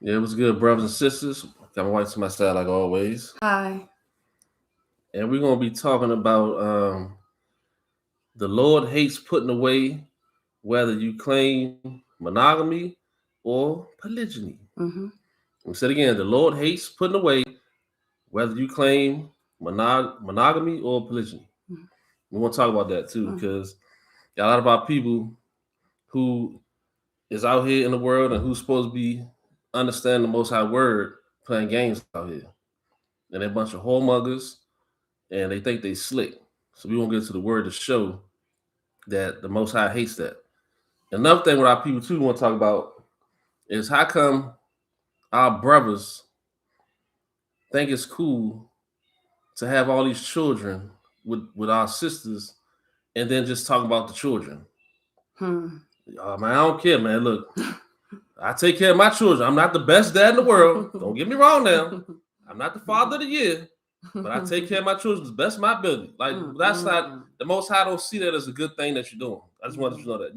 Yeah, it was good, brothers and sisters. Got my wife to my side like always. Hi. And we're gonna be talking about the Lord hates putting away whether you claim monogamy or polygyny. Mm-hmm. We said again, the Lord hates putting away whether you claim monogamy or polygyny. We want to talk about that too, Mm-hmm. because got a lot of our people who is out here in the world and who's supposed to be understanding the Most High Word playing games out here, and they're a bunch of whoremongers, and they think they slick. So we won't get to the Word to show that the Most High hates that. Another thing with our people too we want to talk about is how come our brothers think it's cool to have all these children with our sisters and then just talk about the children. Man, I don't care, man. Look, I take care of my children. I'm not the best dad in the world. Don't get me wrong now. I'm not the father of the year, but I take care of my children as best my ability. Like that's not the Most High don't see that as a good thing that you're doing. I just wanted you to know that.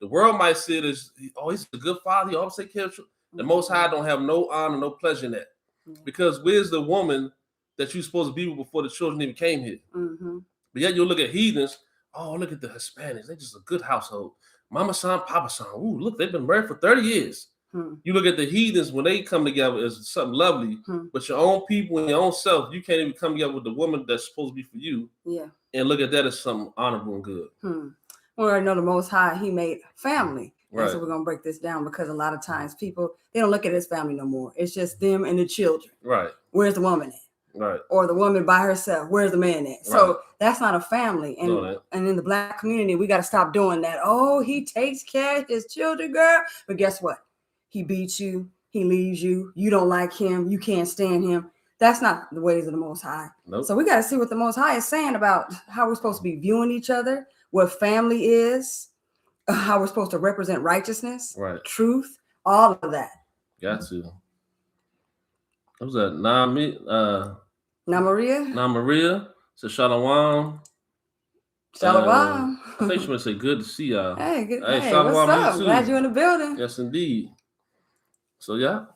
The world might see it as, oh, he's a good father. He always take care of children. The Most High don't have no honor, no pleasure in that. Because where's the woman that you're supposed to be with before the children even came here? But yet you'll look at heathens. Oh, look at the Hispanics. They're just a good household. Mama son, Papa son. Ooh, look, they've been married for 30 years. You look at the heathens when they come together as something lovely, but your own people and your own self, you can't even come together with the woman that's supposed to be for you. Yeah. And look at that as something honorable and good. We already know the Most High, he made family. Right. So we're going to break this down because a lot of times people, they don't look at his family no more. It's just them and the children. Right. Where's the woman at? Right. Or the woman by herself. Where's the man at? Right. So that's not a family. And in the Black community, we got to stop doing that. Oh, he takes care of his children, girl. But guess what? He beats you. He leaves you. You don't like him. You can't stand him. That's not the ways of the Most High. Nope. So we got to see what the Most High is saying about how we're supposed to be viewing each other, what family is, how we're supposed to represent righteousness, right, truth, all of that. Got to. What was that? Maria. So Shalom. Shalom. I think she would say good to see y'all. Hey, good. Hey, Shalom, what's up? too. Glad you're in the building. Yes, indeed. So yeah.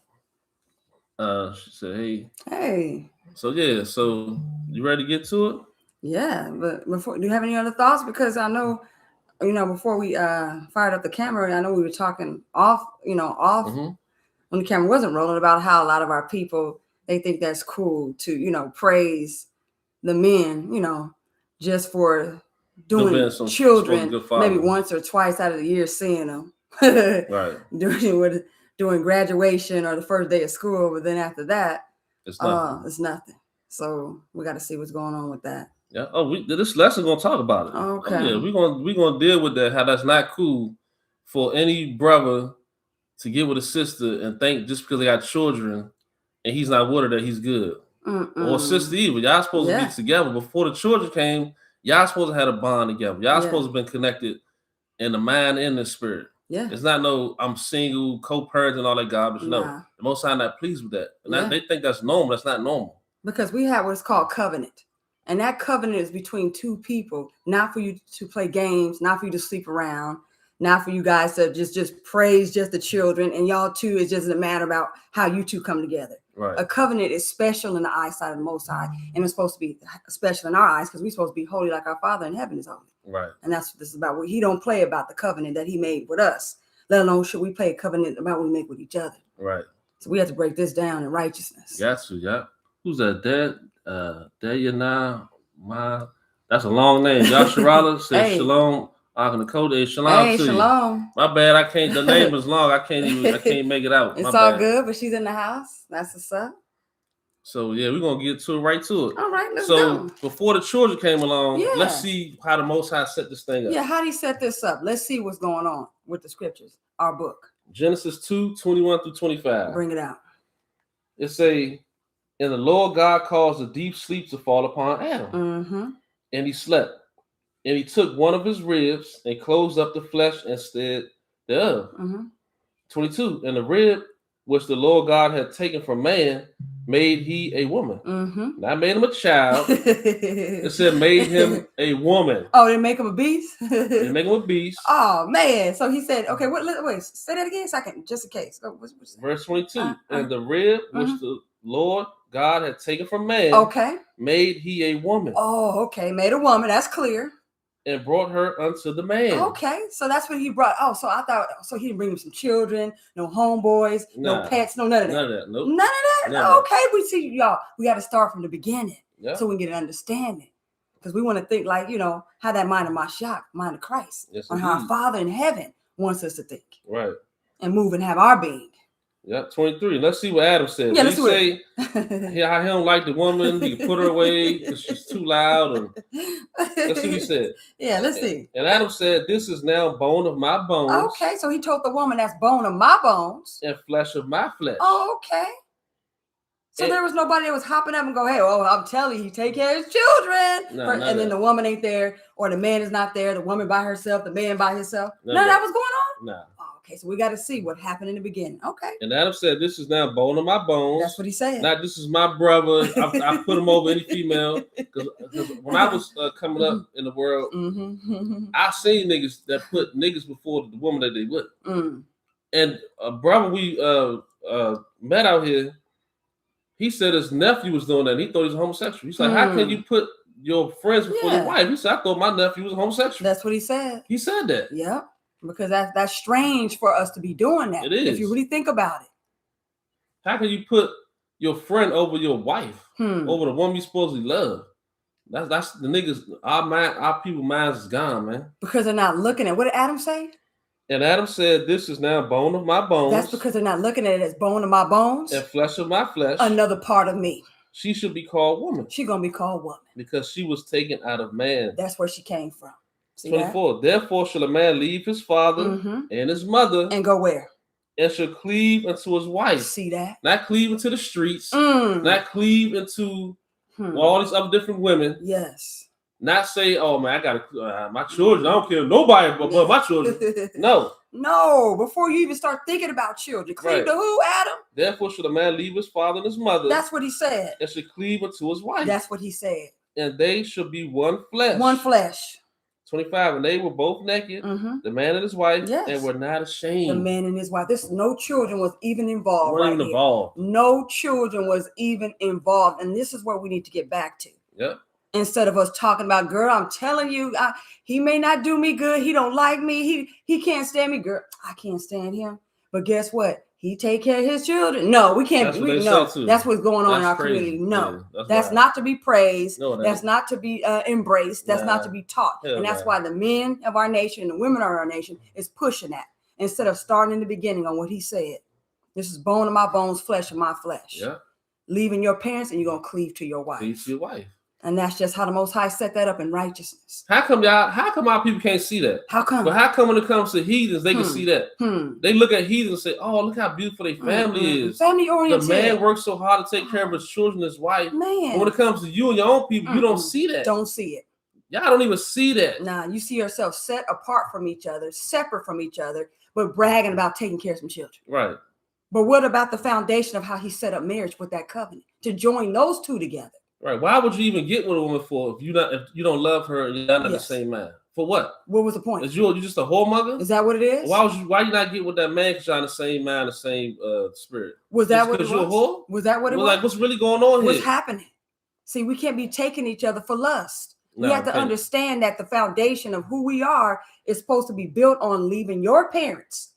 She said, hey. Hey. So yeah, so you ready to get to it? Yeah, but before, do you have any other thoughts? Because I know, before we fired up the camera, I know we were talking off when the camera wasn't rolling about how a lot of our people, they think that's cool to, praise the men, just for doing children maybe once or twice out of the year, seeing them. Right. Doing graduation or the first day of school, but then after that, it's nothing. It's nothing. So we got to see what's going on with that. Yeah. Oh, this lesson gonna talk about it. Okay. Oh, yeah, we're gonna deal with that. How that's not cool for any brother to get with a sister and think just because they got children and he's not with her that he's good. Or sister either. Y'all supposed to be together before the children came. Y'all supposed to have a bond together. Y'all supposed to have been connected in the mind and the spirit. Yeah. It's not no I'm single, co-parent and all that garbage. No. The Most High not pleased with that. And they think that's normal. That's not normal. Because we have what's called covenant. And that covenant is between two people, not for you to play games, not for you to sleep around, not for you guys to just praise just the children. And y'all two, it doesn't matter about how you two come together. Right. A covenant is special in the eyesight of the Most High. And it's supposed to be special in our eyes because we're supposed to be holy like our Father in heaven is holy. Right. And that's what this is about. He don't play about the covenant that he made with us, let alone should we play a covenant about what we make with each other. Right. So we have to break this down in righteousness. Yes, yeah. Who's that? That's a long name. Yasharala says shalom. Shalom. Hey, shalom. My bad. I can't. The name is long. I can't make it out. It's all good, but she's in the house. That's what's up. So yeah, we're gonna get right to it. All right, let's go. Before the children came along, let's see how the Most High set this thing up. Yeah, how did he set this up? Let's see what's going on with the scriptures. Our book. Genesis 2:21 through 25. Bring it out. It say, and the Lord God caused a deep sleep to fall upon Adam. And he slept. And he took one of his ribs and closed up the flesh instead thereof. 22. And the rib which the Lord God had taken from man made he a woman. Mm-hmm. Not made him a child. It said made him a woman. Oh, they make him a beast? They make him a beast. Oh, man. So he said, okay, wait, say that again a second, just in case. Verse 22. And the rib which the Lord God had taken from man, made he a woman. Oh, okay. Made a woman. That's clear. And brought her unto the man. Okay, so that's what he brought. Oh, so I thought, so he didn't bring him some children, no homeboys, no pets, none of that. None of that. Nope. None of that. Okay, we see y'all. We got to start from the beginning, so we can get an understanding, because we want to think like, how that mind of Mashiach, mind of Christ, on how our Father in heaven wants us to think, right, and move and have our being. Yeah, 23. Let's see what Adam said. Yeah, let's say how he don't like the woman. He can put her away because she's too loud. And let's see what he said. Yeah, let's see. And Adam said, "This is now bone of my bones." Okay, so he told the woman, "That's bone of my bones and flesh of my flesh." Oh, okay. So there was nobody that was hopping up and go, "Hey, I'm telling you, take care of his children." And then the woman ain't there, or the man is not there. The woman by herself, the man by himself. None of that was going on. No. Okay, so we got to see what happened in the beginning. Okay. And Adam said, "This is now bone of my bones." That's what he said. Not this is my brother. I put him over any female because when I was coming up in the world, I seen niggas that put niggas before the woman that they with. And a brother we met out here, he said his nephew was doing that. And he thought he was homosexual. He's like, "How can you put your friends before your wife?" He said, "I thought my nephew was homosexual." That's what he said. He said that. Yep. Because that's strange for us to be doing that. It is. If you really think about it. How can you put your friend over your wife, over the woman you supposedly love? That's the niggas. Our people minds is gone, man. Because they're not looking at. What did Adam say? And Adam said, "This is now bone of my bones." That's because they're not looking at it as bone of my bones and flesh of my flesh. Another part of me. She should be called woman. She's gonna be called woman because she was taken out of man. That's where she came from. See 24. That? Therefore shall a man leave his father and his mother and go where? And shall cleave unto his wife. See that? Not cleave into the streets. Not cleave into all these other different women. Yes. Not say, "Oh man, I got my children. I don't care nobody but my children." No. No. Before you even start thinking about children, cleave to who, Adam? Therefore should a man leave his father and his mother. That's what he said. And should cleave unto his wife. That's what he said. And they should be one flesh. One flesh. 25, and they were both naked, the man and his wife, and were not ashamed. The man and his wife. No children was even involved. Weren't even involved. No children was even involved. And this is where we need to get back to. Yep. Instead of us talking about, girl, I'm telling you, he may not do me good. He don't like me. He can't stand me. Girl, I can't stand him. But guess what? He take care of his children. No, we can't. That's what's going on in our community. No, that's not to be praised. No, that's not to be embraced. That's not to be taught. And that's why the men of our nation and the women of our nation is pushing that instead of starting in the beginning on what he said. This is bone of my bones, flesh of my flesh. Yeah. Leaving your parents and you're going to cleave to your wife. Cleave to your wife. And that's just how the Most High set that up in righteousness. How come our people can't see that? How come? But how come when it comes to heathens, they can see that? They look at heathens and say, "Oh, look how beautiful their family is. Family oriented. The man works so hard to take care of his children, his wife. Man. But when it comes to you and your own people, you don't see that. Don't see it. Y'all don't even see that. Nah, you see yourself set apart from each other, separate from each other, but bragging about taking care of some children. Right. But what about the foundation of how he set up marriage with that covenant? To join those two together. Right. Why would you even get with a woman for if you don't love her and you're not the same man? For what? What was the point? Is you just a whoremonger? Is that what it is? Why you not get with that man because you're on the same mind, the same spirit? Was that what it was? You're a whore? Was that what it was? Like, what's really going on here? What's happening? See, we can't be taking each other for lust. We have to understand that the foundation of who we are is supposed to be built on leaving your parents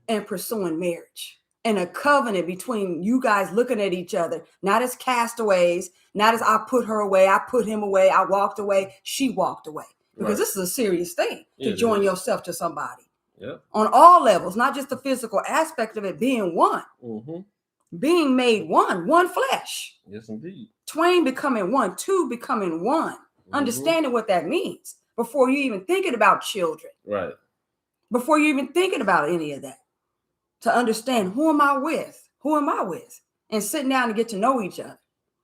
and pursuing marriage. And a covenant between you guys looking at each other, not as castaways, not as I put her away, I put him away, I walked away, she walked away. Because this is a serious thing to join yourself to somebody. Yeah. On all levels, not just the physical aspect of it being one. Being made one flesh. Yes, indeed. Twain becoming one, two becoming one. Understanding what that means before you even thinking about children. Right. Before you even thinking about any of that. To understand who am I with? Who am I with? And sitting down to get to know each other.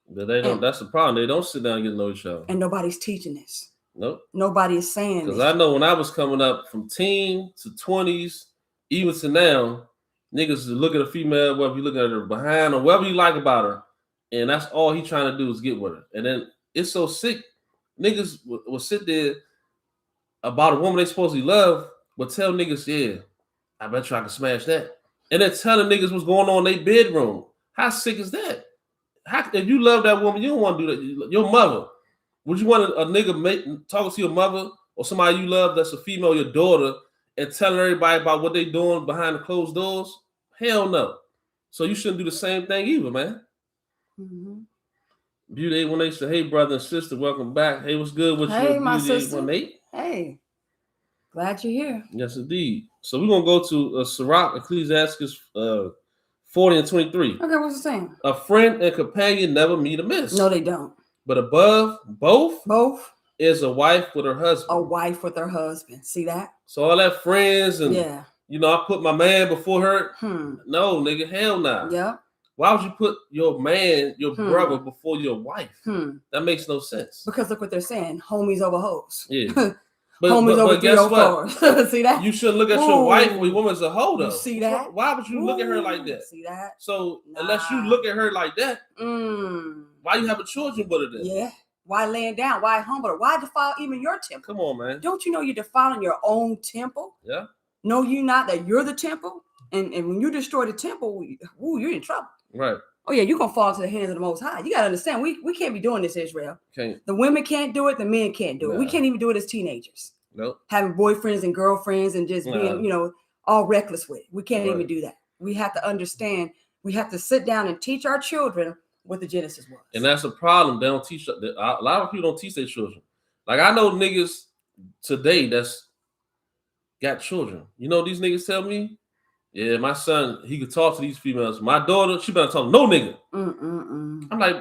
But they don't. That's the problem. They don't sit down and get to know each other. And nobody's teaching this. Nope. Nobody is saying this. Because I know when I was coming up from teen to 20s, even to now, niggas look at a female, whether you look at her behind or whatever you like about her, and that's all he trying to do is get with her. And then it's so sick. Niggas will sit there about a woman they supposedly love, but tell niggas, yeah, I bet you I can smash that. And then telling niggas what's going on in their bedroom. How sick is that? How, if you love that woman, you don't want to do that. Your mother. Would you want a nigga talking to your mother or somebody you love that's a female, your daughter, and telling everybody about what they doing behind the closed doors? Hell no. So you shouldn't do the same thing either, man. Mm-hmm. Beauty 818 said, hey, brother and sister, welcome back. Hey, what's good with you? Hey, my Beauty sister. 818? Hey, glad you're here. Yes, indeed. So we're going to go to Sirach, Ecclesiastes 40 and 23. Okay, what's it saying? A friend and companion never meet amiss. No, they don't. But above both is a wife with her husband. A wife with her husband. See that? So all that friends and, you know, I put my man before her. No, nigga, hell nah. Yeah. Why would you put your man, your brother before your wife? That makes no sense. Because look what they're saying. Homies over hoes. Yeah. But guess what? See that? You should look at your wife or your woman as a hoe, though. You see that? Why would you look at her like that? See that? So unless you look at her like that, why you having children with her then? Yeah. Why laying down? Why humble her? Why defile even your temple? Come on, man. Don't you know you're defiling your own temple? Yeah. Know you not that you're the temple? And when you destroy the temple, you're in trouble. Right. Oh, yeah, you're going to fall into the hands of the Most High. You got to understand, we can't be doing this, Israel. Can't. The women can't do it. The men can't do it. We can't even do it as teenagers. Nope. Having boyfriends and girlfriends and just being, you know, all reckless with it. We can't even do that. We have to understand. We have to sit down and teach our children what the Genesis was. And that's a problem. They don't teach. A lot of people don't teach their children. Like I know niggas today that's got children. You know these niggas tell me, yeah, my son, he could talk to these females. My daughter, she better talk no nigga. I'm like,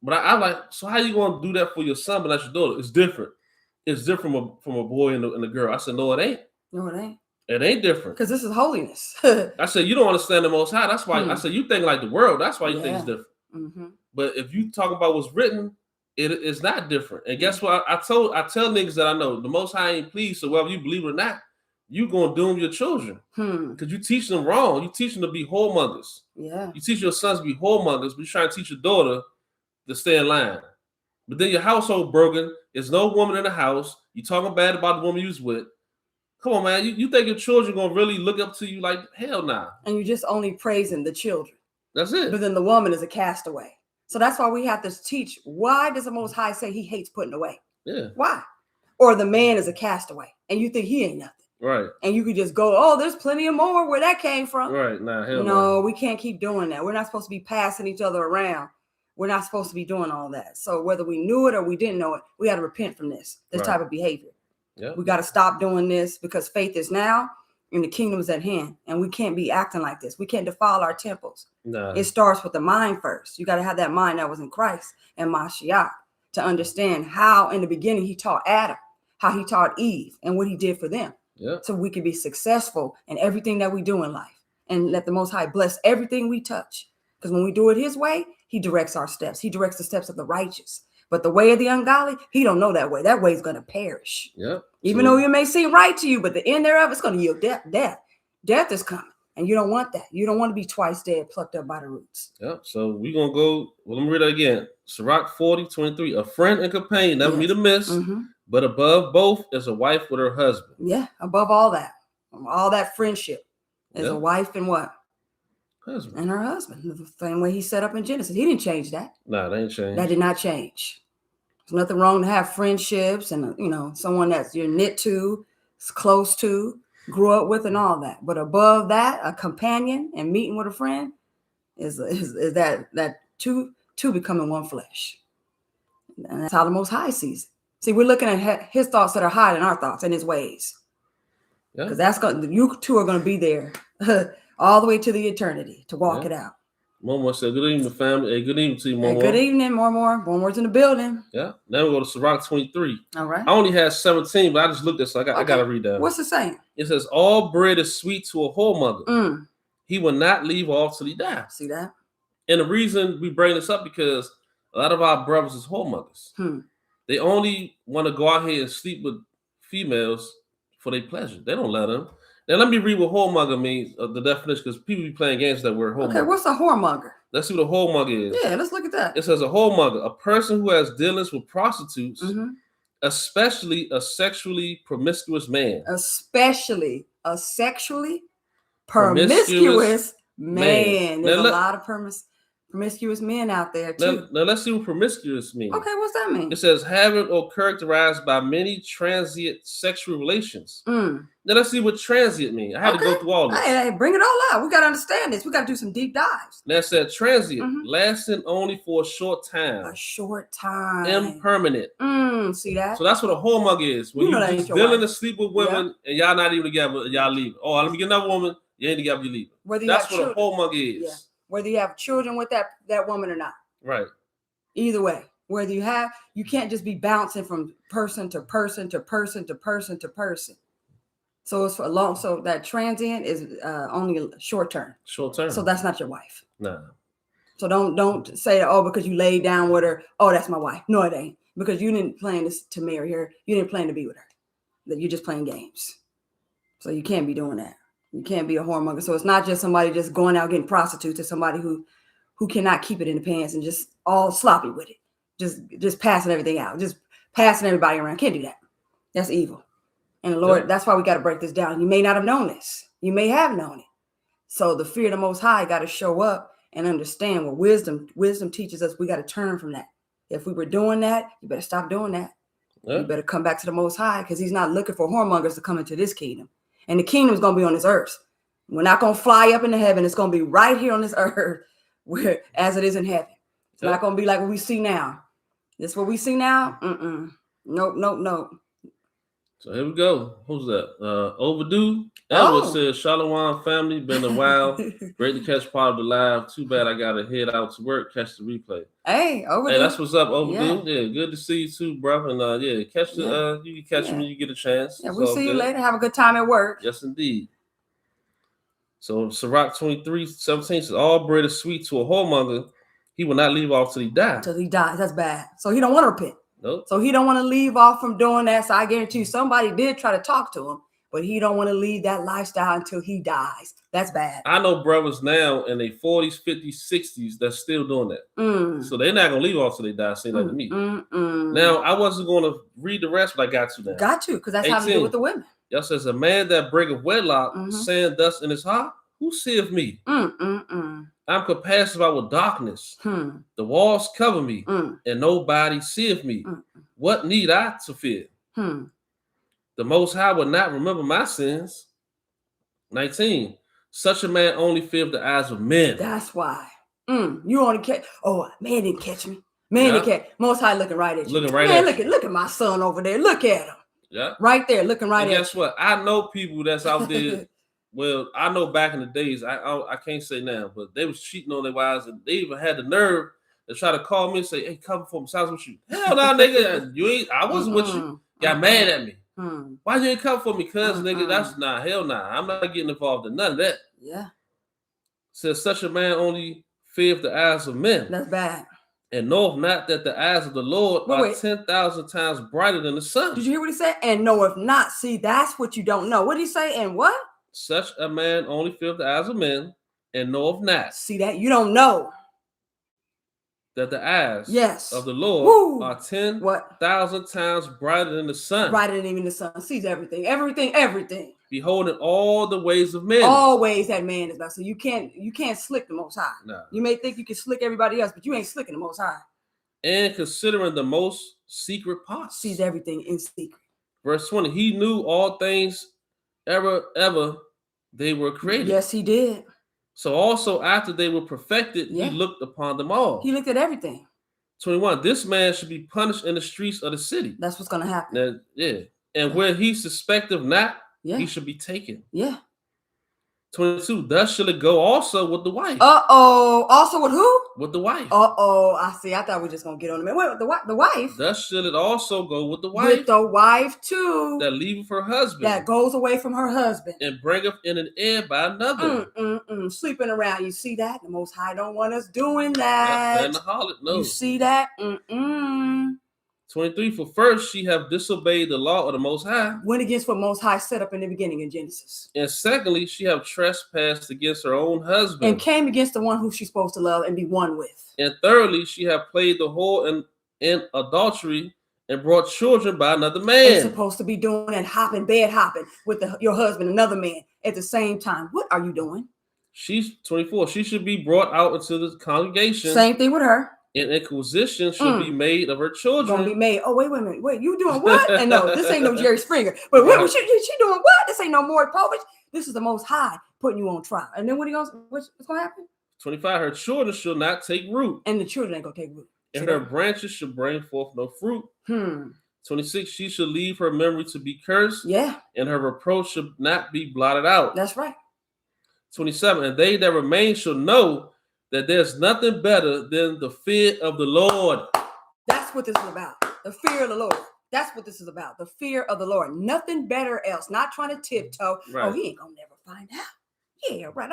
but I'm like, so how you gonna do that for your son, but not your daughter? It's different. It's different from a boy and a girl. I said, no, it ain't. No, it ain't. It ain't different. Because this is holiness. I said, you don't understand the Most High. That's why I said, you think like the world. That's why you think it's different. But if you talk about what's written, it is not different. And guess what? I tell niggas that I know, the Most High ain't pleased. So whether you believe it or not, you gonna doom your children because you teach them wrong. You teach them to be whoremongers. Yeah. You teach your sons to be whoremongers, but you trying to teach your daughter to stay in line. But then your household broken. There's no woman in the house. You talking bad about the woman you was with. Come on, man. You think your children gonna really look up to you like hell nah. And you're just only praising the children. That's it. But then the woman is a castaway. So that's why we have to teach. Why does the Most High say he hates putting away? Yeah. Why? Or the man is a castaway and you think he ain't nothing. Right. And you could just go, oh, there's plenty of more where that came from. Right. Nah, hell no. We can't keep doing that. We're not supposed to be passing each other around. We're not supposed to be doing all that. So whether we knew it or we didn't know it, we got to repent from this type of behavior. Yep. We got to stop doing this because faith is now and the kingdom is at hand. And we can't be acting like this. We can't defile our temples. Nah. It starts with the mind first. You got to have that mind that was in Christ and Mashiach to understand how in the beginning he taught Adam, how he taught Eve and what he did for them. Yep. So we can be successful in everything that we do in life and let the Most High bless everything we touch. Because when we do it his way, he directs our steps. He directs the steps of the righteous. But the way of the ungodly, he don't know that way. That way is going to perish. Yep. Even though it may seem right to you, but the end thereof, it's going to yield death. Death is coming. And you don't want that. You don't want to be twice dead, plucked up by the roots. Yep. So we're going to go. Well, let me read that again. Sirach 40:23. A friend and companion never meet amiss, but above both is a wife with her husband. Yeah. Above all that friendship is a wife and what? Husband. And her husband. The same way he set up in Genesis. He didn't change that. Nah, that ain't changed. That did not change. There's nothing wrong to have friendships and, you know, someone that's you're knit to, close to, grew up with and all that. But above that, a companion and meeting with a friend is that two becoming one flesh. And that's how the Most High sees it. See, we're looking at his thoughts that are higher than our thoughts and his ways. Because you two are going to be there all the way to the eternity to walk it out. Momo said, good evening, family. Hey, good evening to you, Momo. Hey, good evening, Momo. Momo's in the building. Yeah. Now we go to Sirach 23. All right. I only had 17, but I just looked at it, so I got to read that. What's it saying? It says, all bread is sweet to a whoremonger. He will not leave off till he dies. See that? And the reason we bring this up because a lot of our brothers is whoremongers. They only want to go out here and sleep with females for their pleasure. They don't let them. Now, let me read what whoremonger means, the definition, because people be playing games that word whoremonger. Okay, what's a whoremonger? Let's see what a whoremonger is. Yeah, let's look at that. It says a whoremonger, a person who has dealings with prostitutes, especially a sexually promiscuous man. Especially a sexually promiscuous man. There's a lot of promiscuous men out there too. Now let's see what promiscuous means. Okay, what's that mean? It says having or characterized by many transient sexual relations. Now let's see what transient means. I had to go through all this. Hey, bring it all out. We got to understand this. We got to do some deep dives. That said transient, lasting only for a short time. A short time. Impermanent. See that? So that's what a whoremonger is. When you just dealing to sleep with women and y'all not even together, y'all leave. Oh, let me get another woman. You ain't together, you leave. That's what a whoremonger is. Yeah. Whether you have children with that woman or not. Right. Either way. Whether you can't just be bouncing from person to person to person to person to person. So it's so that transient is only short term. Short term. So that's not your wife. Nah. So don't say that, because you laid down with her, that's my wife. No, it ain't. Because you didn't plan to marry her. You didn't plan to be with her. That you're just playing games. So you can't be doing that. You can't be a whoremonger. So it's not just somebody just going out getting prostitutes. It's somebody who cannot keep it in the pants and just all sloppy with it. Just passing everything out. Just passing everybody around. Can't do that. That's evil. And the Lord, that's why we got to break this down. You may not have known this. You may have known it. So the fear of the Most High got to show up and understand what wisdom teaches us. We got to turn from that. If we were doing that, you better stop doing that. Yeah. You better come back to the Most High, because he's not looking for whoremongers to come into this kingdom. And the kingdom is going to be on this earth. We're not going to fly up into heaven. It's going to be right here on this earth as it is in heaven. It's not going to be like what we see now. This what we see now? Nope. So here we go. Who's that? Overdue. Edward says, Shalom family, been a while. Great to catch part of the live. Too bad I got to head out to work. Catch the replay. Hey, Overdue. Hey, that's what's up, Overdue. Yeah, good to see you too, bro. And catch the you can catch me when you get a chance. Yeah, we'll see you later. Have a good time at work. Yes, indeed. So Sirach 23:17 says, all bread is sweet to a whoremonger. He will not leave off till he dies. Until he dies. That's bad. So he don't want to repent. Nope. So he don't want to leave off from doing that. So I guarantee you somebody did try to talk to him, but he don't want to leave that lifestyle until he dies. That's bad. I know brothers now in their 40s, 50s, 60s that's still doing that. So they're not going to leave off till they die, saying that to me. Now, I wasn't going to read the rest, but I got to now. Got to, because that's 18. How to do with the women. Y'all says, a man that breaketh wedlock, saying thus in his heart, who seeth me? I'm compassed about with darkness. The walls cover me, and nobody seeth me. What need I to fear? The Most High will not remember my sins. 19. Such a man only feareth the eyes of men. That's why. You only catch. Oh, man didn't catch me. Man didn't catch. Most High looking right at you. Looking right at you. Look at my son over there. Look at him. Yeah. Right there, looking right at you. Guess what? I know people that's out there. Well, I know back in the days, I can't say now, but they was cheating on their wives, and they even had the nerve to try to call me and say, hey, come for me, sounds with you. Hell no, nigga, you ain't, I wasn't with you. Got mad at me. Why you ain't come for me? Cuz, nigga, that's not, hell nah. I'm not getting involved in none of that. Yeah. Says such a man only feareth the eyes of men. That's bad. And knoweth not that the eyes of the Lord are 10,000 times brighter than the sun. Did you hear what he said? And knoweth not. See, that's what you don't know. What did he say? And what? Such a man only feareth the eyes of men, and knoweth not. See that? You don't know. That the eyes of the Lord are 10,000 times brighter than the sun. Brighter than even the sun. Sees everything. Everything. Beholding all the ways of men. All ways that man is about. So you can't slick the Most High. No. You may think you can slick everybody else, but you ain't slicking the Most High. And considering the most secret parts. Sees everything in secret. Verse 20. He knew all things ever they were created. Yes, he did. So also after they were perfected, he looked upon them all. He looked at everything. 21. This man should be punished in the streets of the city. That's what's going to happen. And where he suspecteth not, he should be taken. Yeah. 22. Thus shall it go also with the wife. Also with who? With the wife. I see. I thought we were just going to get on the man. Wait, the wife? Thus shall it also go with the wife. With the wife too. That leaveth her husband. That goes away from her husband. And bringeth in an heir by another. Sleeping around. You see that? The Most High don't want us doing that. And the harlot, no. You see that? 23, for first she have disobeyed the law of the Most High. Went against what Most High set up in the beginning in Genesis. And secondly, she have trespassed against her own husband. And came against the one who she's supposed to love and be one with. And thirdly, she have played the whore in adultery and brought children by another man. And supposed to be doing and bed hopping with your husband, another man, at the same time. What are you doing? She's 24. She should be brought out into the congregation. Same thing with her. And inquisition should be made of her children. Gonna be made. Oh, wait a minute. Wait, you doing what? And no, this ain't no Jerry Springer. But what she doing what? This ain't no Maury Povich. This is the Most High putting you on trial. And then what's gonna happen? 25. Her children shall not take root. And the children ain't gonna take root. And her branches shall bring forth no fruit. 26. She shall leave her memory to be cursed. Yeah. And her reproach should not be blotted out. That's right. 27. And they that remain shall know that there's nothing better than the fear of the Lord. That's what this is about. The fear of the Lord. That's what this is about. The fear of the Lord. Nothing better else. Not trying to tiptoe. Right. Oh, he ain't gonna never find out. Yeah, right.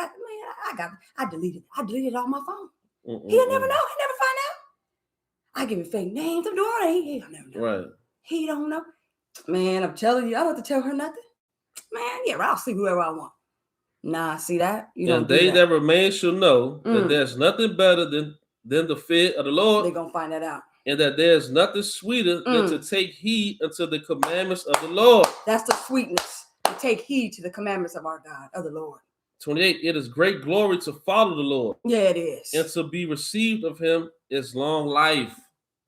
I deleted it on my phone. He'll never know. He'll never find out. I give him fake names. I'm doing it. He'll never know. Right. He don't know. Man, I'm telling you, I don't have to tell her nothing. Man, yeah, I'll see whoever I want. Nah, see that? You don't. And they that remain shall know that there's nothing better than the fear of the Lord. They're gonna find that out. And that there's nothing sweeter than to take heed unto the commandments of the Lord. That's the sweetness. To take heed to the commandments of our God, of the Lord. 28. It is great glory to follow the Lord. Yeah, it is. And to be received of him is long life.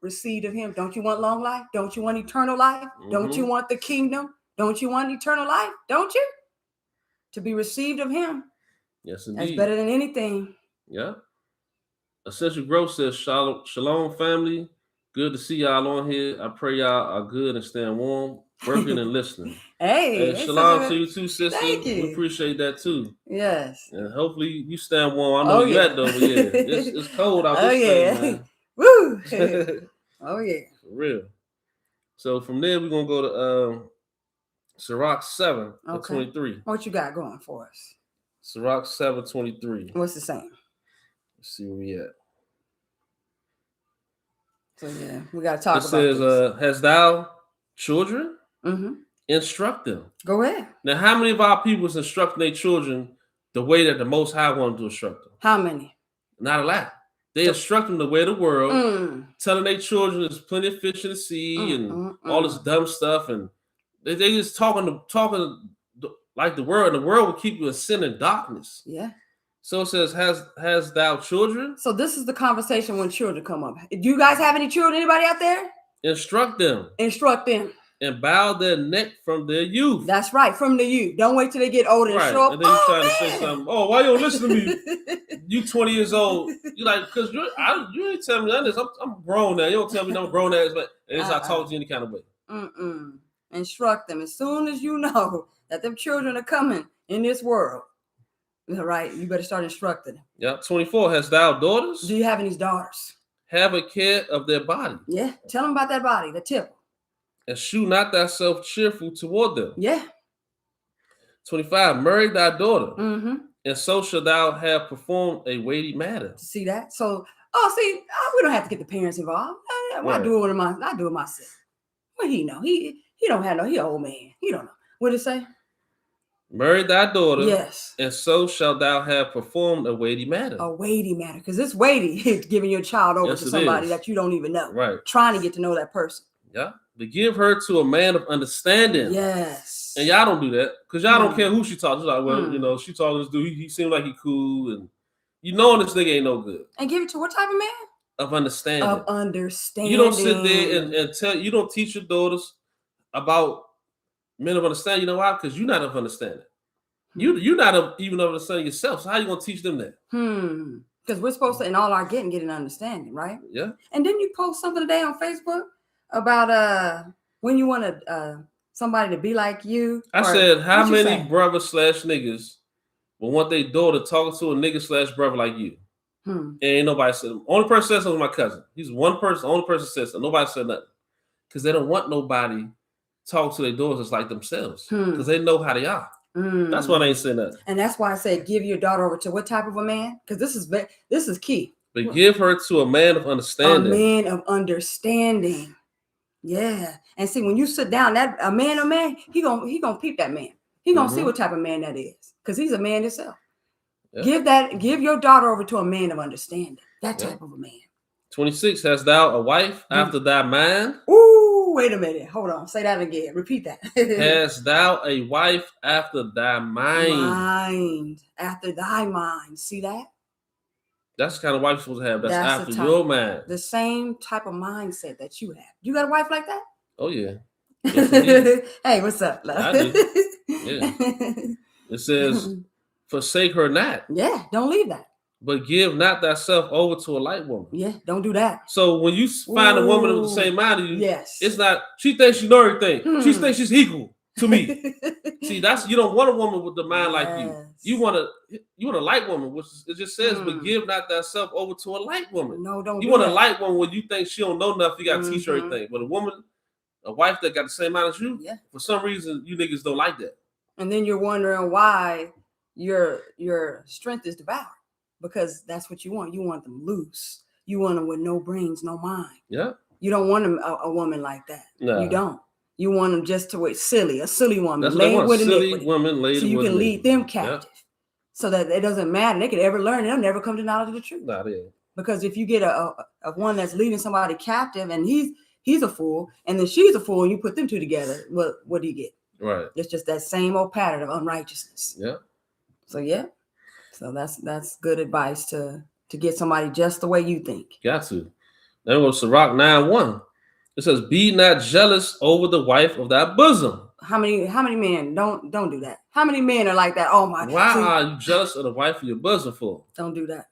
Received of him. Don't you want long life? Don't you want eternal life? Don't you want the kingdom? Don't you want eternal life? Don't you? To be received of him. Yes, indeed. That's better than anything. Yeah. Essential Growth says, Shalom family. Good to see y'all on here. I pray y'all are good and staying warm, working and listening. Hey, shalom to you too, sister. Thank you. We appreciate that too. Yes. And hopefully you stand warm. I know you at though, but yeah, it's cold out thing, this man. Woo! Oh yeah. For real. So from there we're gonna go to Sirach 7 and 23. What you got going for us? Sirach 7:23. What's the same? Let's see where we at. So yeah, we gotta talk about this. It says, "Has thou children? Mm-hmm. Instruct them." Go ahead. Now, how many of our people is instructing their children the way that the Most High wanted to instruct them? How many? Not a lot. They instruct them the way of the world, telling their children there's plenty of fish in the sea and all this dumb stuff, and they just talking like the world, and the world will keep you in sin and darkness. Yeah. So it says, has thou children? So this is the conversation when children come up. Do you guys have any children? Anybody out there? Instruct them. Instruct them. And bow their neck from their youth. That's right, from the youth. Don't wait till they get older and show up. And then you trying to say something. Oh, why you don't listen to me? You 20 years old. You like, because you ain't telling me this. I'm grown now. You don't tell me I'm grown ass, but it's I talk to you any kind of way. Instruct them as soon as you know that them children are coming in this world. All right, you better start instructing them. Yeah, 24. Has thou daughters? Do you have any daughters? Have a care of their body. Yeah, tell them about that body, the temple. And shew not thyself cheerful toward them. Yeah. 25. Marry thy daughter, and so shall thou have performed a weighty matter. See that? So, we don't have to get the parents involved. I do it myself. What he know? He don't have no. He an old man. He don't know. What did it say? Marry thy daughter. Yes. And so shall thou have performed a weighty matter. A weighty matter, because it's weighty. It's giving your child over to somebody that you don't even know. Right. Trying to get to know that person. Yeah. To give her to a man of understanding. Yes. And y'all don't do that because y'all don't care who she talks to. Like, well, she talking to this dude. He seemed like he cool, and you know this nigga ain't no good. And give it to what type of man? Of understanding. Of understanding. You don't sit there and tell. You don't teach your daughters about men of understanding. You know why? Because you're not of understanding. You're not even of understanding yourself. So how you gonna teach them that? Because we're supposed to, in all our getting, get an understanding, right? Yeah. And then you post something today on Facebook about when you want somebody to be like you. I said, how many brothers / niggas will want their daughter talking to a nigga / brother like you? And ain't nobody said. Only person said something was my cousin. He's one person. Only person said something. Nobody said nothing because they don't want nobody talk to their daughters like themselves because they know how they are. That's why they ain't saying that. And that's why I said give your daughter over to what type of a man? Because this is key. But give her to a man of understanding. A man of understanding. Yeah. And see, when you sit down, that a man, he gonna peep that man. He gonna see what type of man that is, because he's a man himself. Yep. Give your daughter over to a man of understanding. That type of a man. 26, hast thou a wife after thy mind? Ooh, wait a minute. Hold on. Say that again. Repeat that. Hast thou a wife after thy mind? After thy mind. See that? That's the kind of wife you're supposed to have. That's after your mind. The same type of mindset that you have. You got a wife like that? Oh, yeah. Yes, hey, what's up, love? I do. Yeah. It says, forsake her not. Yeah, don't leave that. But give not thyself over to a light woman. Yeah, don't do that. So when you find a woman with the same mind as you, yes, it's not, she thinks she knows everything. She thinks she's equal to me. See, that's, you don't want a woman with the mind like you. You want a light woman, which it just says, but give not thyself over to a light woman. No, don't. You want a light woman when you think she don't know nothing, you gotta teach her everything. But a wife that got the same mind as you, for some reason you niggas don't like that. And then you're wondering why your strength is devoured. Because that's what you want. You want them loose. You want them with no brains, no mind. Yeah. You don't want them a woman like that. No. You don't. You want them just to a silly woman. That's what laid with a silly iniquity. woman laid so you with can lead them captive. Yeah. So that it doesn't matter. They could ever learn. They'll never come to knowledge of the truth. Not it. Because if you get a one that's leading somebody captive and he's a fool and then she's a fool and you put them two together, what do you get? Right. It's just that same old pattern of unrighteousness. Yeah. So yeah. So that's good advice to get somebody just the way you think. Got to. Then we go to Sirach 9:1. It says, "Be not jealous over the wife of thy bosom." How many men don't do that? How many men are like that? Oh my! Why are you jealous of the wife of your bosom for? Don't do that.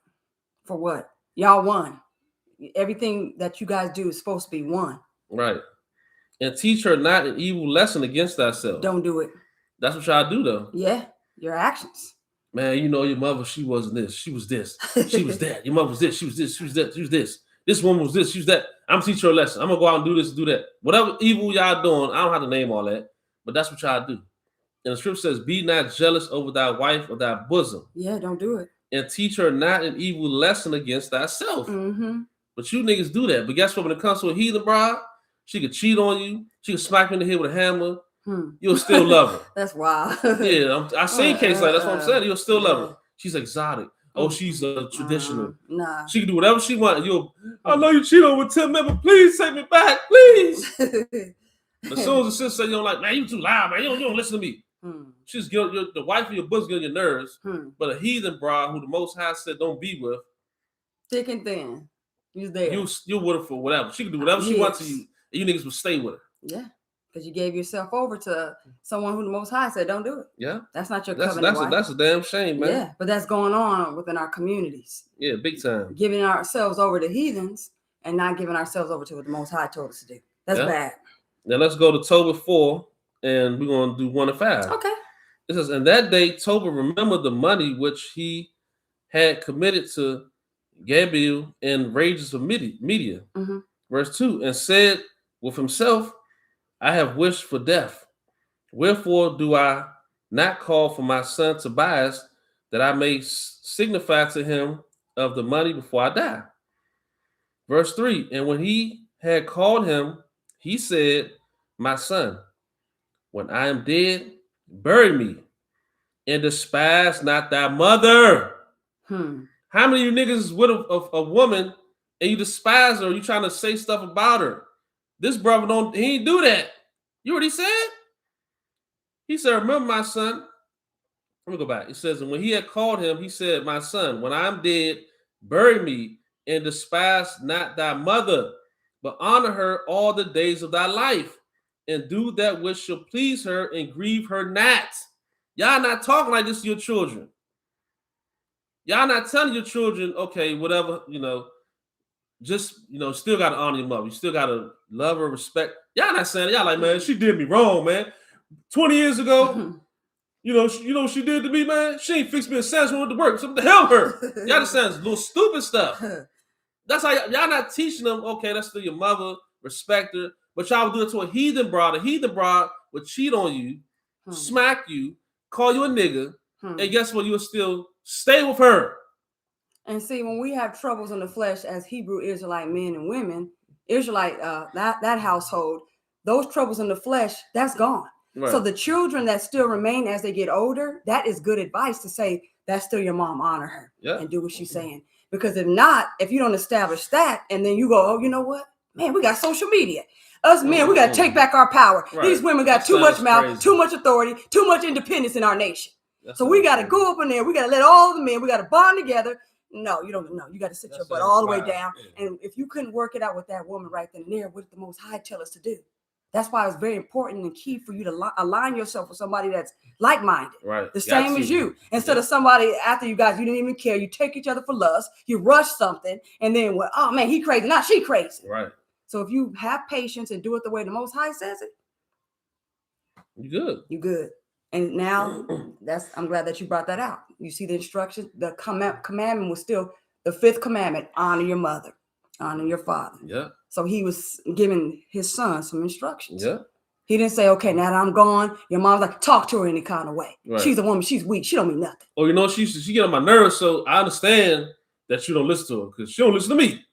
For what? Y'all one. Everything that you guys do is supposed to be one. Right. And teach her not an evil lesson against thyself. Don't do it. That's what y'all do though. Yeah, your actions. Man, you know your mother, she wasn't this. She was this. She was that. Your mother was this. She was this. She was that. She was this. This woman was this. She was that. I'm going to teach her a lesson. I'm going to go out and do this and do that. Whatever evil y'all doing, I don't have to name all that. But that's what y'all do. And the scripture says, be not jealous over thy wife or thy bosom. Yeah, don't do it. And teach her not an evil lesson against thyself. Mm-hmm. But you niggas do that. But guess what? When it comes to a heathen bride, she could cheat on you. She could smack you in the head with a hammer. You'll still love her. That's wild. Yeah, I seen cases like that. That's what I'm saying. You'll still love her. She's exotic. Oh, she's traditional. Nah. She can do whatever she wants. I know you cheat on with 10 men, but please take me back, please. As soon as the sister says, you don't like, man, you too loud, man. You don't listen to me. She's the wife of your bosom get on your nerves. But a heathen bride who the Most High said don't be with, thick and thin, you're there. You're with her for whatever. She can do whatever she wants to you. And you niggas will stay with her. Yeah. Because you gave yourself over to someone who the Most High said, don't do it. Yeah. That's not your covenant wife. That's a damn shame, man. Yeah, but that's going on within our communities. Yeah, big time. Giving ourselves over to heathens and not giving ourselves over to what the Most High told us to do. That's bad. Now let's go to Tobit 4, and we're going to do 1 and 5. Okay. It says, in that day, Tobit remembered the money which he had committed to Gabriel in rages of Media. Verse 2, and said with himself, I have wished for death. Wherefore do I not call for my son Tobias, that I may signify to him of the money before I die? Verse 3, and when he had called him, he said, my son, when I am dead, bury me, and despise not thy mother. How many of you niggas is with a woman and you despise her? You trying to say stuff about her? This brother he ain't do that. You already said? He said, remember my son. Let me go back. It says, and when he had called him, he said, my son, when I'm dead, bury me and despise not thy mother, but honor her all the days of thy life, and do that which shall please her and grieve her not. Y'all not talking like this to your children. Y'all not telling your children, okay, whatever, just, still got to honor your mother. You still got to love her, respect. Y'all not saying, y'all like, man, she did me wrong, man. 20 years ago, you know what she did to me, man? She ain't fixed me a sandwich with the work. So what the hell her? Y'all just saying little stupid stuff. That's how y'all not teaching them, okay, that's still your mother, respect her. But y'all would do it to a heathen bride. A heathen bride would cheat on you, smack you, call you a nigga, and guess what? You would still stay with her. And see, when we have troubles in the flesh as Hebrew Israelite men and women, Israelite that household, those troubles in the flesh, that's gone. Right. So the children that still remain as they get older, that is good advice to say that's still your mom. Honor her and do what she's saying. Because if not, if you don't establish that, and then you go, oh, you know what, man, we got social media. Us men, we got to take back our power. Right. These women got too much mouth, crazy. Too much authority, too much independence in our nation. So we got to go up in there. We got to let all the men, we got to bond together. No, you don't know. You got to sit your butt all the way down. Yeah. And if you couldn't work it out with that woman right then and there, what did the Most High tell us to do? That's why it's very important and key for you to align yourself with somebody that's like-minded, right? The same as you. Instead of somebody after you guys, you didn't even care. You take each other for lust. You rush something, and then what? Oh man, he crazy. Not she crazy. Right. So if you have patience and do it the way the Most High says it, you good. You good. And now I'm glad that you brought that out. You see the instruction, the commandment was still the 5th commandment: honor your mother, honor your father. Yeah. So he was giving his son some instructions. Yeah. He didn't say, okay, now that I'm gone, your mom's like, talk to her any kind of way. Right. She's a woman, she's weak, she don't mean nothing. Oh, you know, she get on my nerves, so I understand that you don't listen to her because she don't listen to me.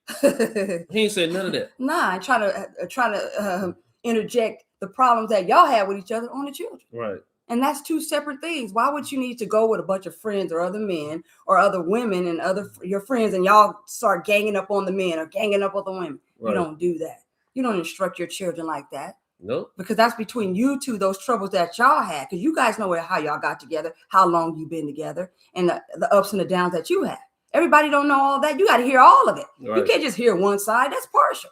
He ain't saying none of that. Nah, I try to interject the problems that y'all have with each other on the children. Right. And that's 2 separate things. Why would you need to go with a bunch of friends or other men or other women and your friends and y'all start ganging up on the men or ganging up on the women? Right. You don't do that. You don't instruct your children like that. Nope. Because that's between you two, those troubles that y'all had. Because you guys know how y'all got together, how long you've been together, and the ups and the downs that you had. Everybody don't know all that. You got to hear all of it. Right. You can't just hear one side. That's partial.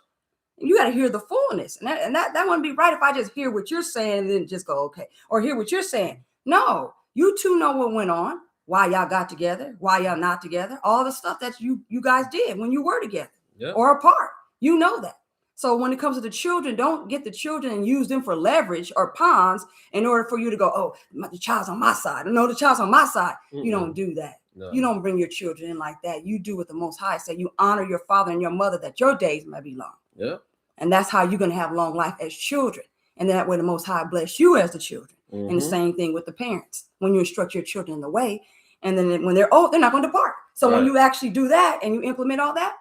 You got to hear the fullness. And that wouldn't be right if I just hear what you're saying and then just go, okay. Or hear what you're saying. No, you two know what went on, why y'all got together, why y'all not together, all the stuff that you guys did when you were together or apart. You know that. So when it comes to the children, don't get the children and use them for leverage or pawns in order for you to go, oh, the child's on my side. No, the child's on my side. Mm-hmm. You don't do that. No. You don't bring your children in like that. You do what the Most High say. You honor your father and your mother that your days may be long. Yeah. And that's how you're going to have long life as children. And that way the Most High bless you as the children. Mm-hmm. And the same thing with the parents. When you instruct your children in the way, and then when they're old, they're not going to depart. So when you actually do that and you implement all that,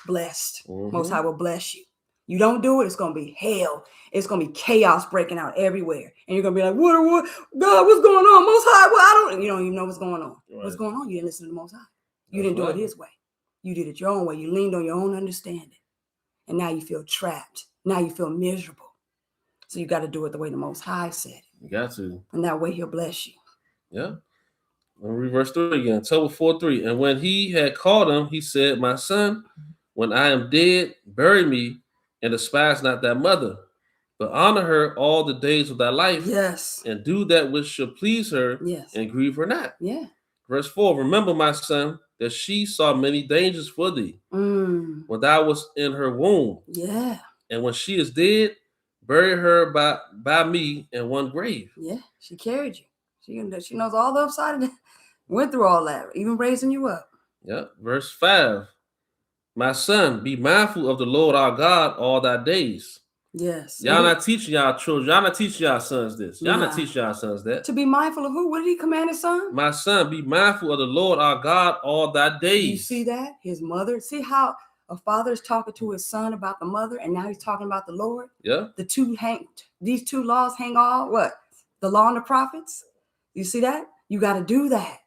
blessed. Mm-hmm. Most High will bless you. You don't do it, it's going to be hell. It's going to be chaos breaking out everywhere. And you're going to be like, what, God, what's going on? Most High, well, you don't even know what's going on. Right. What's going on? You didn't listen to the Most High. You didn't do it his way. You did it your own way. You leaned on your own understanding. And now you feel trapped. Now you feel miserable. So you got to do it the way the Most High said. You got to. And that way he'll bless you. Yeah. I'll read verse 3 again. Tobit 4:3. And when he had called him, he said, my son, when I am dead, bury me and despise not thy mother, but honor her all the days of thy life. Yes. And do that which shall please her. Yes. And grieve her not. Yeah. Verse 4. Remember, my son, that she saw many dangers for thee when thou was in her womb. Yeah. And when she is dead, bury her by me in one grave. Yeah. She carried you. She knows all the upside of it. Went through all that, even raising you up. Yeah. Verse 5. My son, be mindful of the Lord our God all thy days. Yes. Y'all not teaching y'all children. Y'all not teaching y'all sons this. Y'all not teaching y'all sons that. To be mindful of who? What did he command his son? My son, be mindful of the Lord our God all thy days. You see that? His mother. See how a father is talking to his son about the mother, and now he's talking about the Lord? Yeah. These 2 laws hang all what? The law and the prophets? You see that? You got to do that.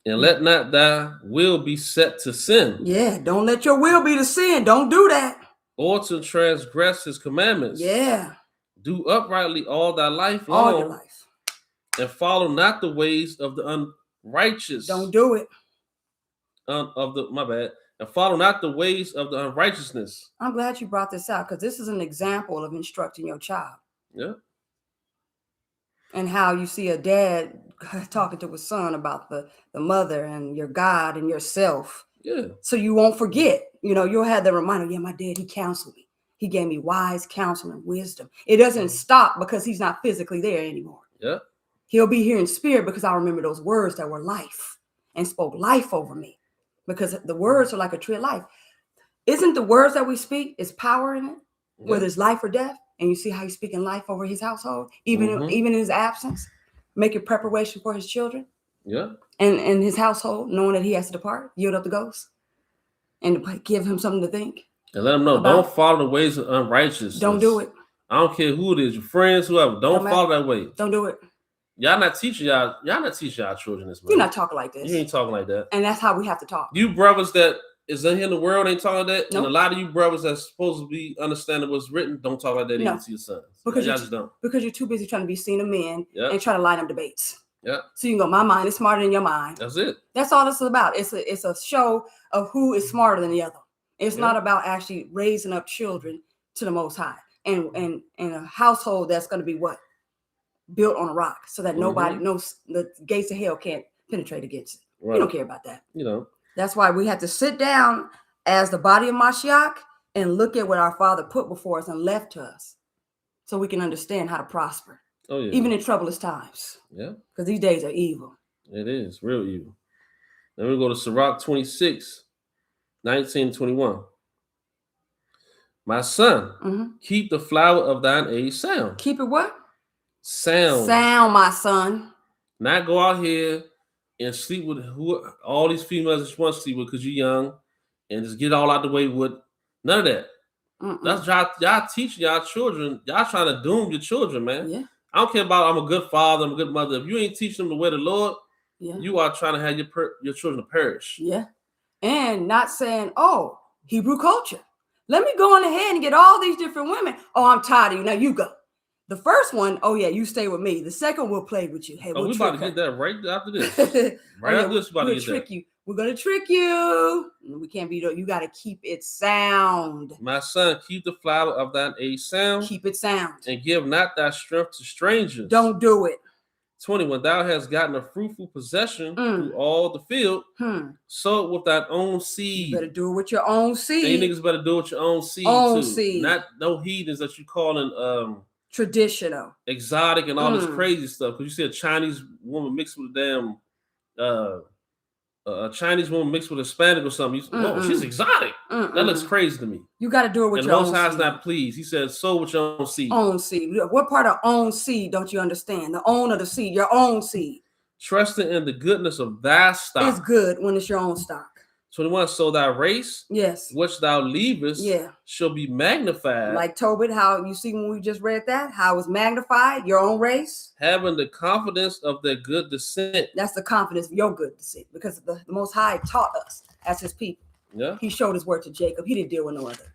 And let not thy will be set to sin. Yeah, don't let your will be to sin. Don't do that. Or to transgress his commandments. Yeah. Do uprightly all thy life long. All your life. And follow not the ways of the unrighteous. Don't do it. And follow not the ways of the unrighteousness. I'm glad you brought this out because this is an example of instructing your child. Yeah. And how you see a dad talking to his son about the mother and your God and yourself. Yeah. So you won't forget. You'll have the reminder, yeah, my dad, he counseled me. He gave me wise counsel and wisdom. It doesn't stop because he's not physically there anymore. Yeah. He'll be here in spirit because I remember those words that were life and spoke life over me. Because the words are like a tree of life. Isn't the words that we speak, is power in it? Yeah. Whether it's life or death. And you see how he's speaking life over his household, even in his absence, making preparation for his children. Yeah. And his household, knowing that he has to depart, yield up the ghost, and give him something to think. And let them know, don't follow the ways of unrighteousness. Don't do it. I don't care who it is, your friends, whoever. Don't follow that way. Don't do it. Y'all not teaching y'all children this, man. You're not talking like this. You ain't talking like that. And that's how we have to talk. You brothers that is in here in the world ain't talking like that. Nope. And a lot of you brothers that's supposed to be understanding what's written don't talk like that either to your sons. Because y'all just don't. Because you're too busy trying to be seen of men and try to line up debates. Yeah. So you can go, my mind is smarter than your mind. That's it. That's all this is about. It's a show of who is smarter than the other. It's not about actually raising up children to the Most High and a household that's going to be what? Built on a rock so that nobody knows the gates of hell can't penetrate against it. Right. We don't care about that. That's why we have to sit down as the body of Mashiach and look at what our Father put before us and left to us so we can understand how to prosper. Oh, yeah. Even in troublous times. Yeah. Because these days are evil. It is real evil. Then we go to Sirach 26, 19, 21. My son, keep the flower of thine age sound. Keep it what? Sound. Sound, my son. Not go out here and sleep with all these females that you want to sleep with because you're young and just get it all out the way with none of that. That's y'all teaching y'all children. Y'all trying to doom your children, man. Yeah. I don't care about I'm a good father, I'm a good mother. If you ain't teaching them the way of the Lord, you are trying to have your children perish. Yeah. And not saying, oh, Hebrew culture. Let me go on ahead and get all these different women. Oh, I'm tired of you. Now you go. The first one, oh yeah, you stay with me. The second, we'll play with you. Hey, we about to get that right after this. Right after this, we're about to get trick you. We're gonna trick you. We can't be. You got to keep it sound. My son, keep the flower of thine age sound. Keep it sound. And give not thy strength to strangers. Don't do it. 20. When thou hast gotten a fruitful possession through all the field, sow it with thine own seed. You better do it with your own seed. And you niggas better do it with your own seed too. Seed. Not no heathens that you calling traditional, exotic, and all this crazy stuff. Because you see a Chinese woman mixed with a damn a Chinese woman mixed with a Hispanic or something. Oh, she's exotic. That looks crazy to me. You got to do it with your own seed. And the Most High's not pleased. He said, sow with your own seed. Own seed. What part of own seed don't you understand? The own of the seed, your own seed. Trusting in the goodness of thy stock. It's good when it's your own stock. 21. So thy race, which thou leavest, shall be magnified. Like Tobit, how you see when we just read that, how it was magnified, your own race. Having the confidence of their good descent. That's the confidence of your good descent, because the Most High taught us as his people. Yeah. He showed his word to Jacob. He didn't deal with no other.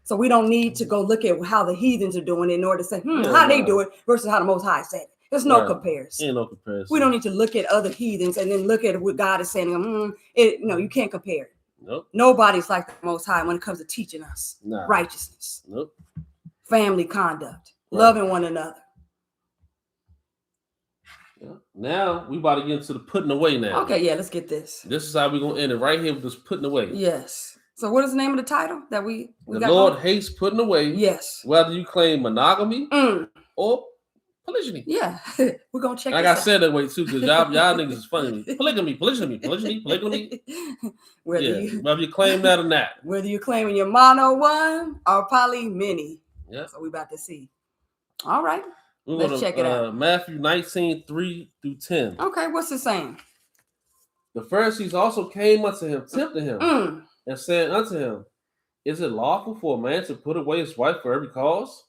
So we don't need to go look at how the heathens are doing in order to say, how they do it versus how the Most High said it. There's no comparison. Ain't no comparison. We don't need to look at other heathens and then look at what God is saying. You can't compare it. Nope. Nobody's like the Most High when it comes to teaching us righteousness, family conduct, loving one another. Yeah. Now we about to get into the putting away now. Okay, let's get this. This is how we're going to end it right here with this putting away. Yes. So what is the name of the title that we got? The Lord hates putting away. Yes. Whether you claim monogamy or polygyny. Yeah. We're going to check like I said that way too, because y'all niggas is funny. Polygyny. Whether you claim that or not. Whether you're claiming your mono one or poly many. Yeah. So we about to see. All right. Let's check it out. Matthew 19, 3 through 10. Okay, what's it saying? The Pharisees also came unto him, tempting him, and said unto him, is it lawful for a man to put away his wife for every cause?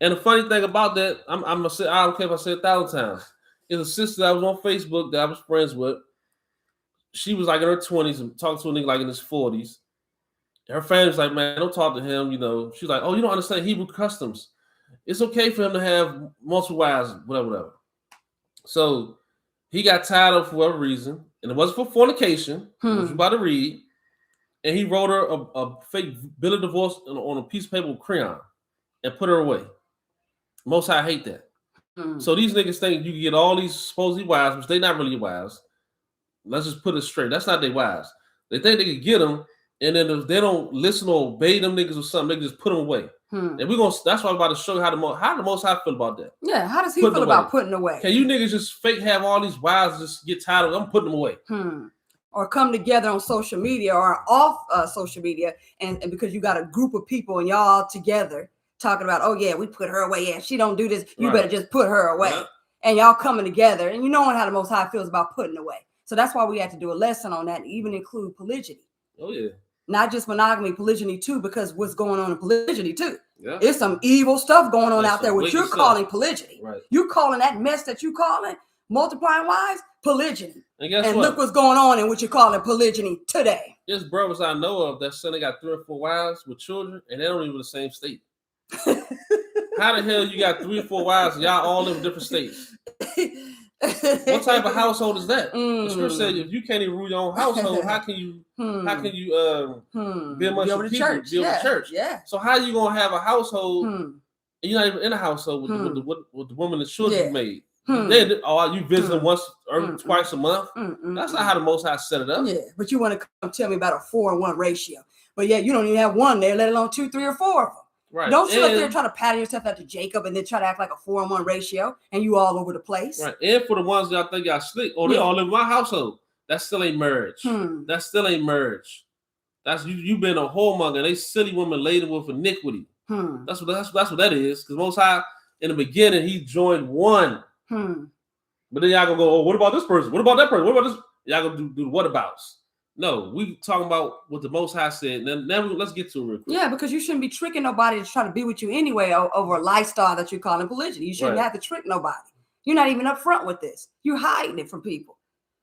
And the funny thing about that, I'm gonna say, I don't care if I say 1,000 times. Is a sister that was on Facebook that I was friends with. She was like in her 20s and talking to a nigga like in his 40s. Her family's like, man, don't talk to him. She's like, oh, you don't understand Hebrew customs. It's okay for him to have multiple wives, whatever. So he got tired of for whatever reason, and it wasn't for fornication, which we're about to read. And he wrote her a fake bill of divorce on a piece of paper with crayon and put her away. Most High hate that. So these niggas think you can get all these supposedly wives, which they not really wives. Let's just put it straight. That's not their wives. They think they can get them, and then if they don't listen or obey them niggas or something, they just put them away. And that's why I'm about to show you how the Most High feel about that. Yeah, how does he feel about putting away? Can you niggas just fake have all these wives just get tired of them? I'm putting them away. Or come together on social media or off social media, and because you got a group of people and y'all together talking about, oh yeah, we put her away. Yeah, she don't do this. You better just put her away. Yeah. And y'all coming together, and you know how the Most High feels about putting away. So that's why we had to do a lesson on that, and even include polygyny. Oh yeah. not just monogamy, polygyny too, because what's going on in polygyny too. Yeah. It's some evil stuff going on out there, what you're calling polygyny. Right. You're calling that mess that you calling multiplying wives polygyny. And guess and what? Look what's going on in what you're calling polygyny today. There's brothers I know of that say they got 3 or 4 wives with children, and they don't even in the same state. How the hell you got 3 or 4 wives and y'all all live in different states? What type of household is that? The scripture says if you can't even rule your own household, how can you be amongst your people, build a church? Yeah. So how you gonna have a household and you're not even in a household with the woman and children you made? You visit them once or twice a month. That's not how the Most High set it up. Yeah, but you want to come tell me about a 4-1 ratio. But yeah, you don't even have one there, let alone 2, 3, or 4 of them. Right. Don't sit up there trying to pattern yourself after Jacob and then try to act like a 4-1 ratio and you all over the place. Right. And for the ones that I think y'all slick, they all live in my household. That still ain't marriage. That still ain't marriage. That's you been a whoremonger. They silly women laden with iniquity. That's what that is. Because Most High in the beginning he joined one. But then y'all gonna go, oh, what about this person? What about that person? What about this? Y'all gonna do the whatabouts. No, we talking about what the Most High said. Now let's get to it real quick. Yeah, because you shouldn't be tricking nobody to try to be with you anyway over a lifestyle that you're calling polygyny. You shouldn't have to trick nobody. You're not even upfront with this. You're hiding it from people.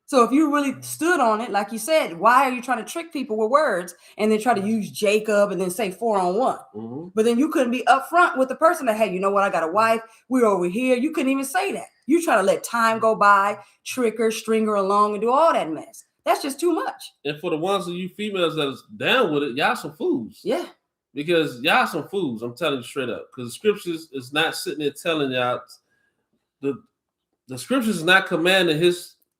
So if you really stood on it, like you said, why are you trying to trick people with words and then try to use Jacob and then say 4-on-1? But then you couldn't be upfront with the person that, hey, you know what? I got a wife. We're over here. You couldn't even say that. You try to let time go by, trick her, string her along, and do all that mess. That's just too much. And for the ones of you females that's down with it, y'all some fools. Yeah. Because y'all some fools, I'm telling you straight up. Because the scriptures is not sitting there telling y'all the scriptures is not commanding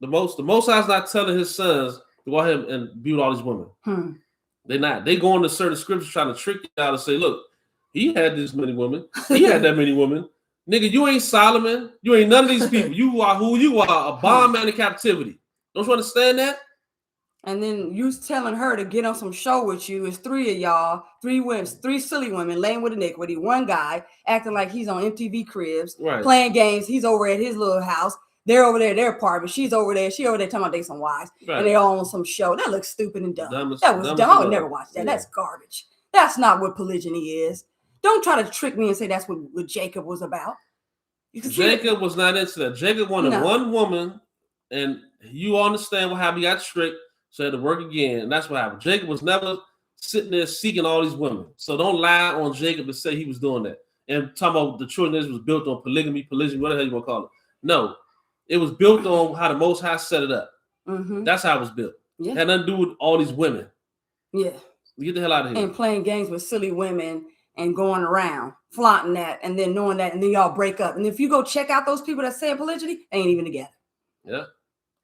the most High is not telling his sons to go ahead and be with all these women. They're not. They go into certain scriptures trying to trick y'all to say, look, he had this many women, he had that many women. Nigga, you ain't Solomon, you ain't none of these people. You are who you are, a bondman in captivity. Don't you understand that? And then you telling her to get on some show with you. It's 3 of y'all, 3 women, 3 silly women laying with iniquity. 1 guy acting like he's on MTV Cribs, playing games. He's over at his little house. They're over there at their apartment. She's over there. She over there talking about they some wives. And they all on some show. That looks stupid and dumb. That was dumb. I would never watch that. Yeah. That's garbage. That's not what polygyny is. Don't try to trick me and say that's what Jacob was about. Jacob was not into that. Jacob wanted one woman, and you understand how he got tricked. So he had to work again, and that's what happened. Jacob was never sitting there seeking all these women. So don't lie on Jacob and say he was doing that. And talking about the children of Israel was built on polygamy, whatever the hell you want to call it. No, it was built on how the Most High set it up. That's how it was built. Yeah. It had nothing to do with all these women. Yeah. Get the hell out of here. And playing games with silly women and going around, flaunting that, and then knowing that, and then y'all break up. And if you go check out those people that say polygyny, they ain't even together. Yeah.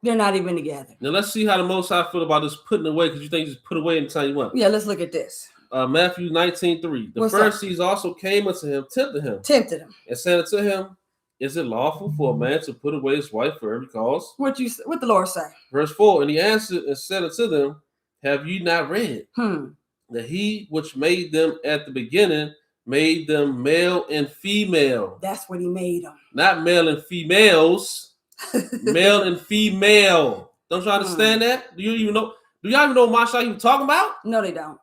They're not even together. Now let's see how the Most High feel about this putting away, because you think you just put away anytime you want. Yeah, let's look at this. Matthew 19:3. The Pharisees also came unto him, tempted him, and said unto him, is it lawful for a man to put away his wife for every cause? What the Lord say? Verse 4. And he answered and said unto them, have you not read that he which made them at the beginning made them male and female? That's what he made them. Not male and females. Male and female. Don't you understand that? Do y'all even know Masha you talking about? No, they don't.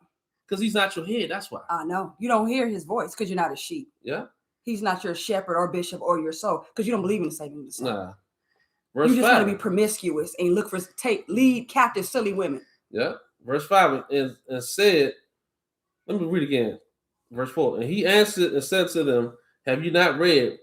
Because he's not your head. That's why. I know. You don't hear his voice because you're not a sheep. Yeah. He's not your shepherd or bishop or your soul because you don't believe in saving the soul. Nah. Verse you just 5. Want to be promiscuous and look for lead captive silly women. Yeah. Verse 5 and said, let me read again. Verse 4. And he answered and said to them, have you not read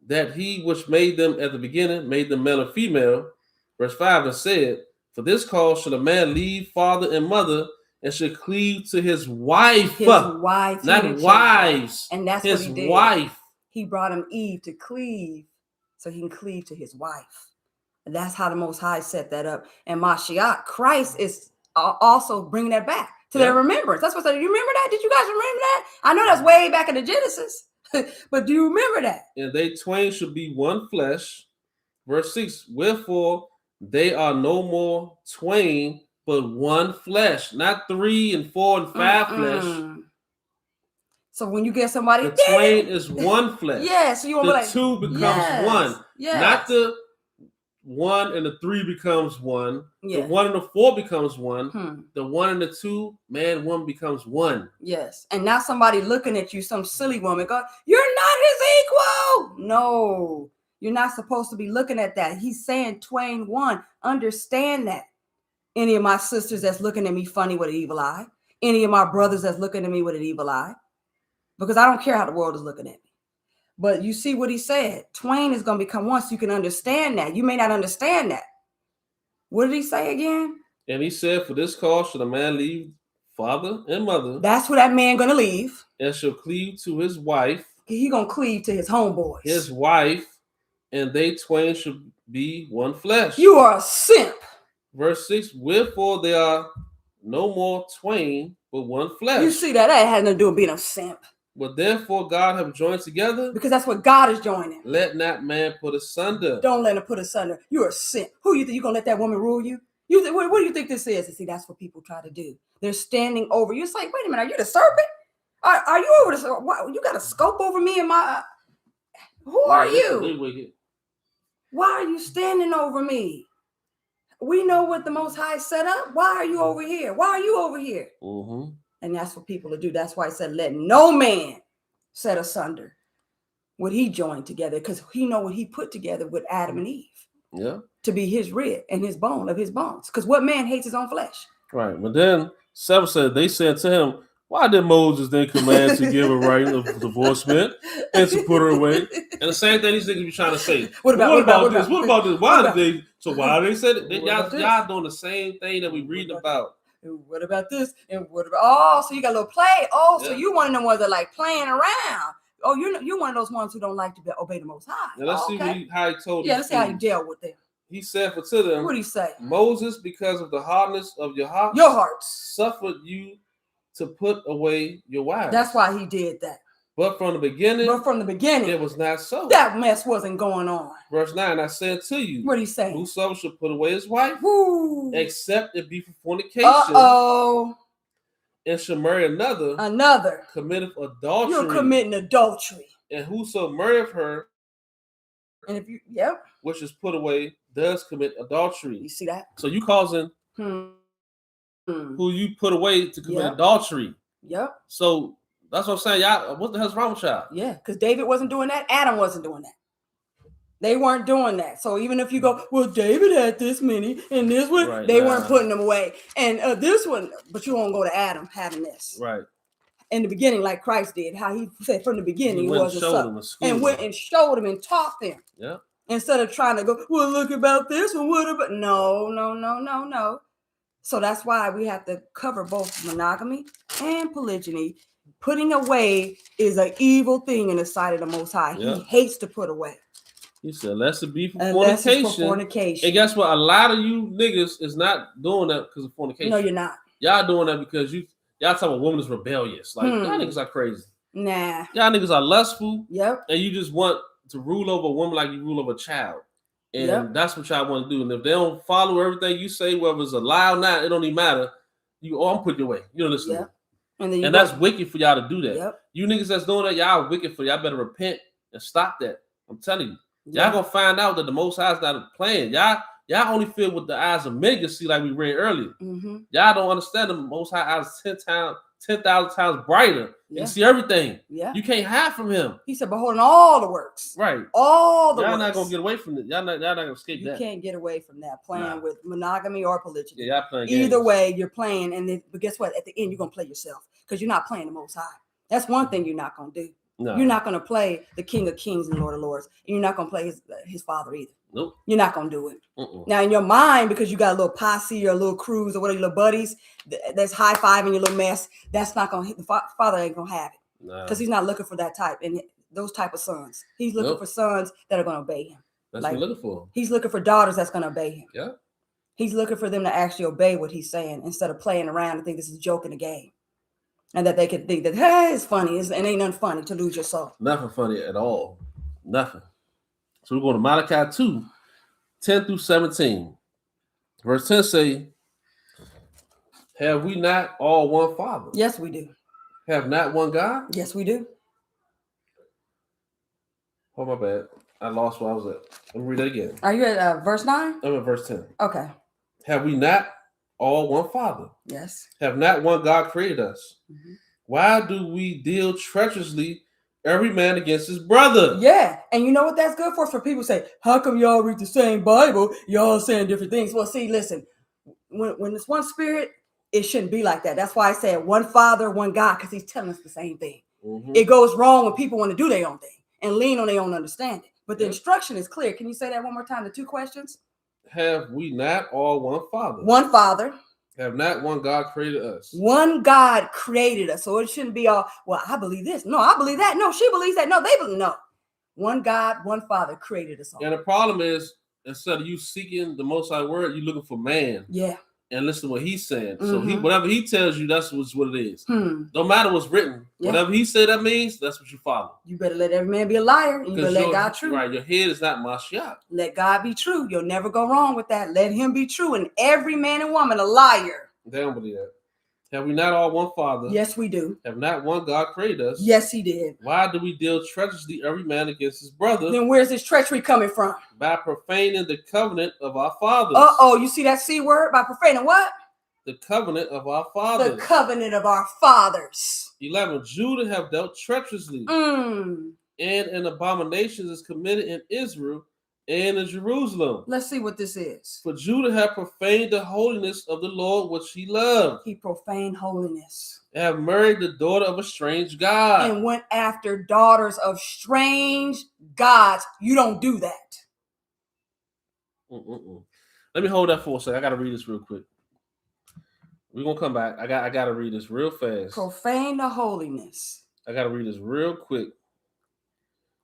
that he which made them at the beginning made them male and female? Verse 5 and said, for this cause should a man leave father and mother and should cleave to his wife. His wife. Not wives. And that's his what he did. Wife. He brought him Eve to cleave so he can cleave to his wife. And that's how the Most High set that up. And Mashiach, Christ, is also bringing that back to their remembrance. That's what I said. You remember that? Did you guys remember that? I know that's way back in the Genesis. But do you remember that? And they twain should be one flesh. Verse 6. Wherefore they are no more twain, but one flesh. Not 3 and 4 and 5 flesh. So when you get somebody, the twain is one flesh. Yeah, so you want to be like, two becomes one. Yes. Not the 1 and the 3 becomes 1. Yeah. The 1 and the 4 becomes 1. The 1 and the 2, man, 1 becomes 1. Yes. And now somebody looking at you, some silly woman, going, "You're not his equal." No, you're not supposed to be looking at that. He's saying twain one. Understand that. Any of my sisters that's looking at me funny with an evil eye, any of my brothers that's looking at me with an evil eye, because I don't care how the world is looking at me. But you see what he said. Twain is going to become one, so you can understand that. You may not understand that. What did he say again? And he said, "For this cause should a man leave father and mother." That's who that man going to leave. "And shall cleave to his wife." He going to cleave to his homeboys. His wife, and they twain shall be one flesh. You are a simp. Verse 6, "Wherefore they are no more twain, but one flesh." You see that has nothing to do with being a simp. "But therefore God have joined together, because that's what God is joining. Let not man put asunder." Don't let him put asunder. You're a simp. Who you think you're going to let that woman rule you? What do you think this is? And see, that's what people try to do. They're standing over you. It's like, wait a minute, are you the serpent? Are you over the? What, you got a scope over me and my? Who are you? Why are you standing over me? We know what the Most High set up. Why are you over here? Why are you over here? Mm-hmm. And that's what people will do. That's why he said, "Let no man set asunder what he joined together," because he know what he put together with Adam and Eve. Yeah. To be his rib and his bone of his bones. Because what man hates his own flesh? Right. But then 7 said, they said to him, "Why did Moses then command to give a right of divorcement and to put her away?" And the same thing these niggas be trying to say. What about this? Why did they? So why they said it? Y'all doing the same thing that we read about. What about this? And what about? Oh, so you got a little play. Oh, yeah. So you one of them ones that like playing around. Oh, you're one of those ones who don't like to obey the Most High. Now let's see how he told. Yeah, let's see how you dealt with them. He said, "For to them, what did he say? Moses, because of the hardness of your hearts, suffered you to put away your wives." That's why he did that. But from the beginning, it was not so. That mess wasn't going on. Verse 9, "I said to you, what did he say? Whosoever shall put away his wife, except it be for fornication, and shall marry another, committeth adultery." You're committing adultery. "And whoso marrieth her, and if you, which is put away, does commit adultery." You see that? So you causing who you put away to commit adultery. Yep. So that's what I'm saying. Y'all, what the hell's wrong with y'all? Yeah, because David wasn't doing that. Adam wasn't doing that. They weren't doing that. So even if you go, well, David had this many and this one, they weren't putting them away. And this one, but you won't go to Adam having this. Right. In the beginning, like Christ did, how he said from the beginning, he wasn't so. And went and showed them and taught them. Yeah. Instead of trying to go, well, look about this and what about? No. So that's why we have to cover both monogamy and polygyny. Putting away is an evil thing in the sight of the Most High. Yeah. He hates to put away. He said, "Unless it be for fornication." And guess what? A lot of you niggas is not doing that because of fornication. No, you're not. Y'all doing that because y'all talking about women is rebellious. Like y'all niggas are crazy. Nah. Y'all niggas are lustful. Yep. And you just want to rule over a woman like you rule over a child. And that's what y'all want to do. And if they don't follow everything you say, whether it's a lie or not, it don't even matter. I'm putting you away. You don't listen to me. And that's wicked for y'all to do that. Yep. You niggas that's doing that, y'all wicked for y'all better repent and stop that. I'm telling you. Y'all gonna find out that the Most High is not playing. Y'all only feel with the eyes of men can see, like we read earlier. Mm-hmm. Y'all don't understand the Most High eyes 10,000 times brighter. You can see everything. Yeah. You can't hide from him. He said, beholding all the works. Right. All the works. Y'all not gonna get away from it. Y'all not gonna escape that. You can't get away from that playing with monogamy or polygyny. Yeah, y'all playing Either way, you're playing, but guess what? At the end, you're gonna play yourself because you're not playing the Most High. That's one thing you're not gonna do. No. You're not going to play the King of Kings and Lord of Lords. And you're not going to play his father either. Nope. You're not going to do it. Now, in your mind, because you got a little posse or a little cruise or whatever, your little buddies, that's high-fiving your little mess, that's not going to hit. The father ain't going to have it. Because he's not looking for that type and those type of sons. He's looking for sons that are going to obey him. That's what he's looking for. He's looking for daughters that's going to obey him. Yeah. He's looking for them to actually obey what he's saying instead of playing around and think this is a joke in the game. And that they could think that, hey, it's funny. It ain't nothing funny to lose your soul. Nothing funny at all. Nothing. So we're going to Malachi 2, 10 through 17. Verse 10 say, "Have we not all one Father?" Yes, we do. "Have not one God?" Yes, we do. Oh, my bad. I lost where I was at. Let me read that again. Are you at verse 9? I'm at verse 10. Okay. Have we not all one Father? Yes. Have not one God created us? Mm-hmm. Why do we deal treacherously every man against his brother? Yeah, and you know what that's good for? For people say, how come y'all read the same Bible? Y'all saying different things. Well, see, listen, when it's one spirit, it shouldn't be like that. That's why I said one Father, one God, because he's telling us the same thing. Mm-hmm. It goes wrong when people want to do their own thing and lean on their own understanding. But the instruction is clear. Can you say that one more time? The two questions? Have we not all one Father? One Father. Have not one God created us? One God created us. So it shouldn't be all, well, I believe this. No, I believe that. No, she believes that. No, they believe. No. One God, one Father created us all. And the problem is, instead of you seeking the Most High Word, you're looking for man. Yeah. And listen to what he's saying. Mm-hmm. So whatever he tells you, that's what it is. Don't matter what's written. Yeah. Whatever he said that means, that's what you follow. You better let every man be a liar. And you better let God true. Right, your head is not Mashiach. Let God be true. You'll never go wrong with that. Let him be true. And every man and woman a liar. They don't believe that. Have we not all one Father? Yes, we do. Have not one God created us? Yes, he did. Why do we deal treacherously every man against his brother? Then where's this treachery coming from? By profaning the covenant of our fathers. Uh-oh, you see that C word? By profaning what? The covenant of our fathers. The covenant of our fathers. 11. Judah have dealt treacherously. And an abomination is committed in Israel and in Jerusalem. Let's see what this is. For Judah had profaned the holiness of the Lord which he loved. He profaned holiness. And have married the daughter of a strange God. And went after daughters of strange gods. You don't do that. Let me hold that for a second. I got to read this real quick. We're going to come back. I got to read this real fast. Profane the holiness. I got to read this real quick.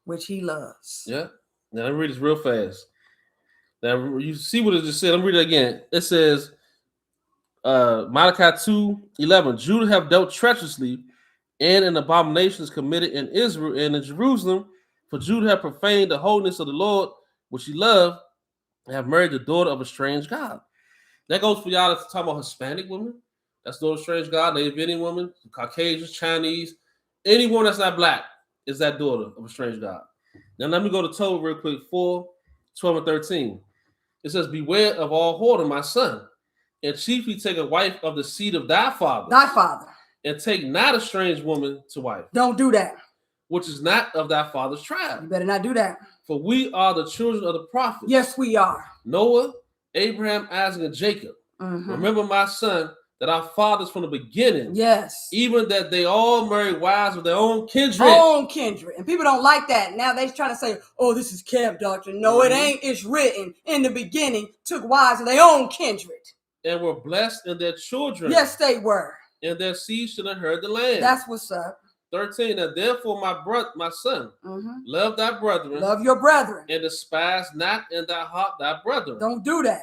Which he loves. Yeah. Now, let me read this real fast. Now, you see what it just said. Let me read it again. It says, Malachi 2:11, Judah have dealt treacherously, and an abomination is committed in Israel and in Jerusalem. For Judah have profaned the holiness of the Lord, which he loved, and have married the daughter of a strange God. That goes for y'all that's talking about Hispanic women. That's the strange God, Native Indian woman, Caucasians, Chinese. Anyone that's not black is that daughter of a strange God. Now let me go to Tobit real quick, 4:12 and 13. It says, beware of all whoredom, my son, and chiefly take a wife of the seed of thy father. Thy father. And take not a strange woman to wife. Don't do that. Which is not of thy father's tribe. You better not do that. For we are the children of the prophets. Yes, we are. Noah, Abraham, Isaac, and Jacob. Remember, my son, that our fathers from the beginning. Yes. Even that they all married wives of their own kindred. Own kindred. And people don't like that. Now they try to say, oh, this is camp doctrine. No, it ain't. It's written in the beginning, took wives of their own kindred. And were blessed in their children. Yes, they were. And their seed should inherit the land. That's what's up. 13. And therefore, my son, love thy brethren. Love your brethren. And despise not in thy heart thy brethren. Don't do that.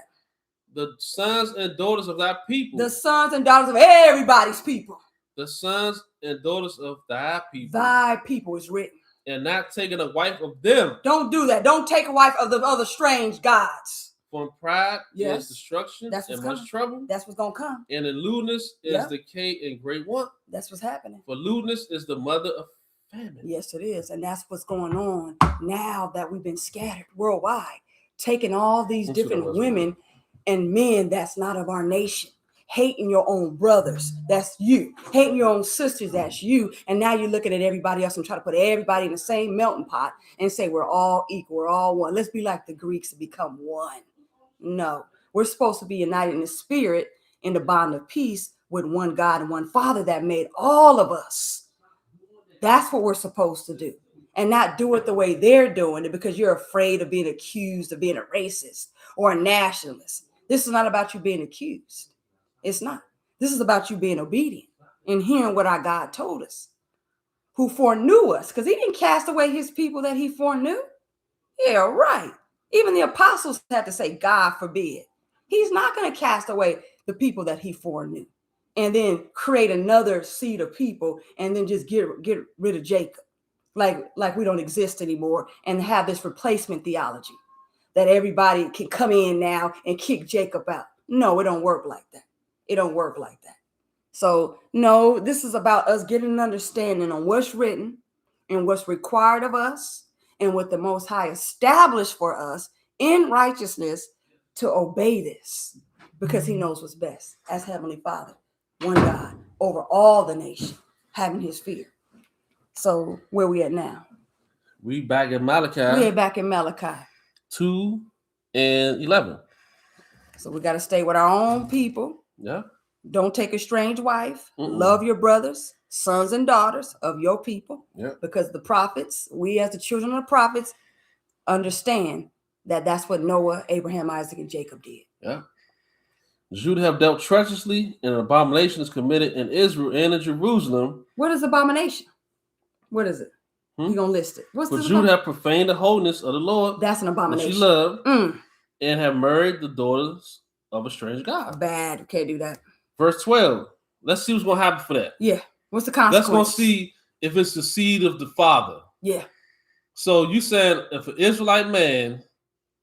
The sons and daughters of thy people. The sons and daughters of everybody's people. The sons and daughters of thy people. Thy people is written. And not taking a wife of them. Don't do that. Don't take a wife of the other strange gods. From pride is destruction and much trouble. That's what's going to come. And in lewdness is decay and great want. That's what's happening. For lewdness is the mother of famine. Yes, it is. And that's what's going on now that we've been scattered worldwide. Taking all these different women and men that's not of our nation. Hating your own brothers, that's you. Hating your own sisters, that's you. And now you're looking at everybody else and try to put everybody in the same melting pot and say we're all equal, we're all one. Let's be like the Greeks and become one. No, we're supposed to be united in the spirit in the bond of peace with one God and one Father that made all of us. That's what we're supposed to do. And not do it the way they're doing it because you're afraid of being accused of being a racist or a nationalist. This is not about you being accused. It's not. This is about you being obedient and hearing what our God told us, who foreknew us, because he didn't cast away his people that he foreknew. Yeah, right. Even the apostles had to say, God forbid. He's not going to cast away the people that he foreknew and then create another seed of people and then just get rid of Jacob like we don't exist anymore and have this replacement theology that everybody can come in now and kick Jacob out. No, it don't work like that. It don't work like that. So, no, this is about us getting an understanding on what's written and what's required of us and what the Most High established for us in righteousness to obey this, because he knows what's best as Heavenly Father, one God over all the nation, having his fear. So where we at now? We back in Malachi. We are back in Malachi 2 and 11. So we got to stay with our own people. Yeah. Don't take a strange wife. Love your brothers, sons and daughters of your people. Yeah. Because the prophets, we as the children of the prophets, understand that that's what Noah, Abraham, Isaac, and Jacob did. Yeah. Judah have dealt treacherously, and an abomination is committed in Israel and in Jerusalem. What is abomination? What is it? You're going to list it. What's For Judah have profaned the holiness of the Lord. That's an abomination. Which he loved, and have married the daughters of a strange God. Bad. Can't do that. Verse 12. Let's see what's going to happen for that. Yeah. What's the consequence? Let's go see if it's the seed of the father. Yeah. So you said if an Israelite man,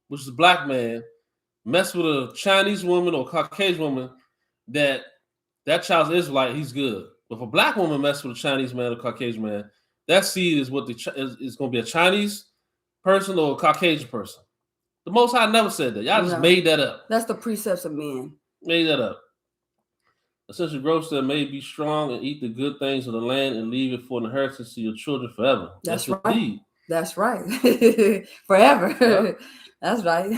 which is a black man, mess with a Chinese woman or Caucasian woman, that child's Israelite, he's good. But if a black woman mess with a Chinese man or Caucasian man, that seed is what is going to be a Chinese person or a Caucasian person. The Most High never said that. Y'all just made that up. That's the precepts of men. Made that up. Essentially, growth said, may be strong and eat the good things of the land and leave it for an inheritance to your children forever. That's right. Indeed. That's right. Forever. Yeah. That's right.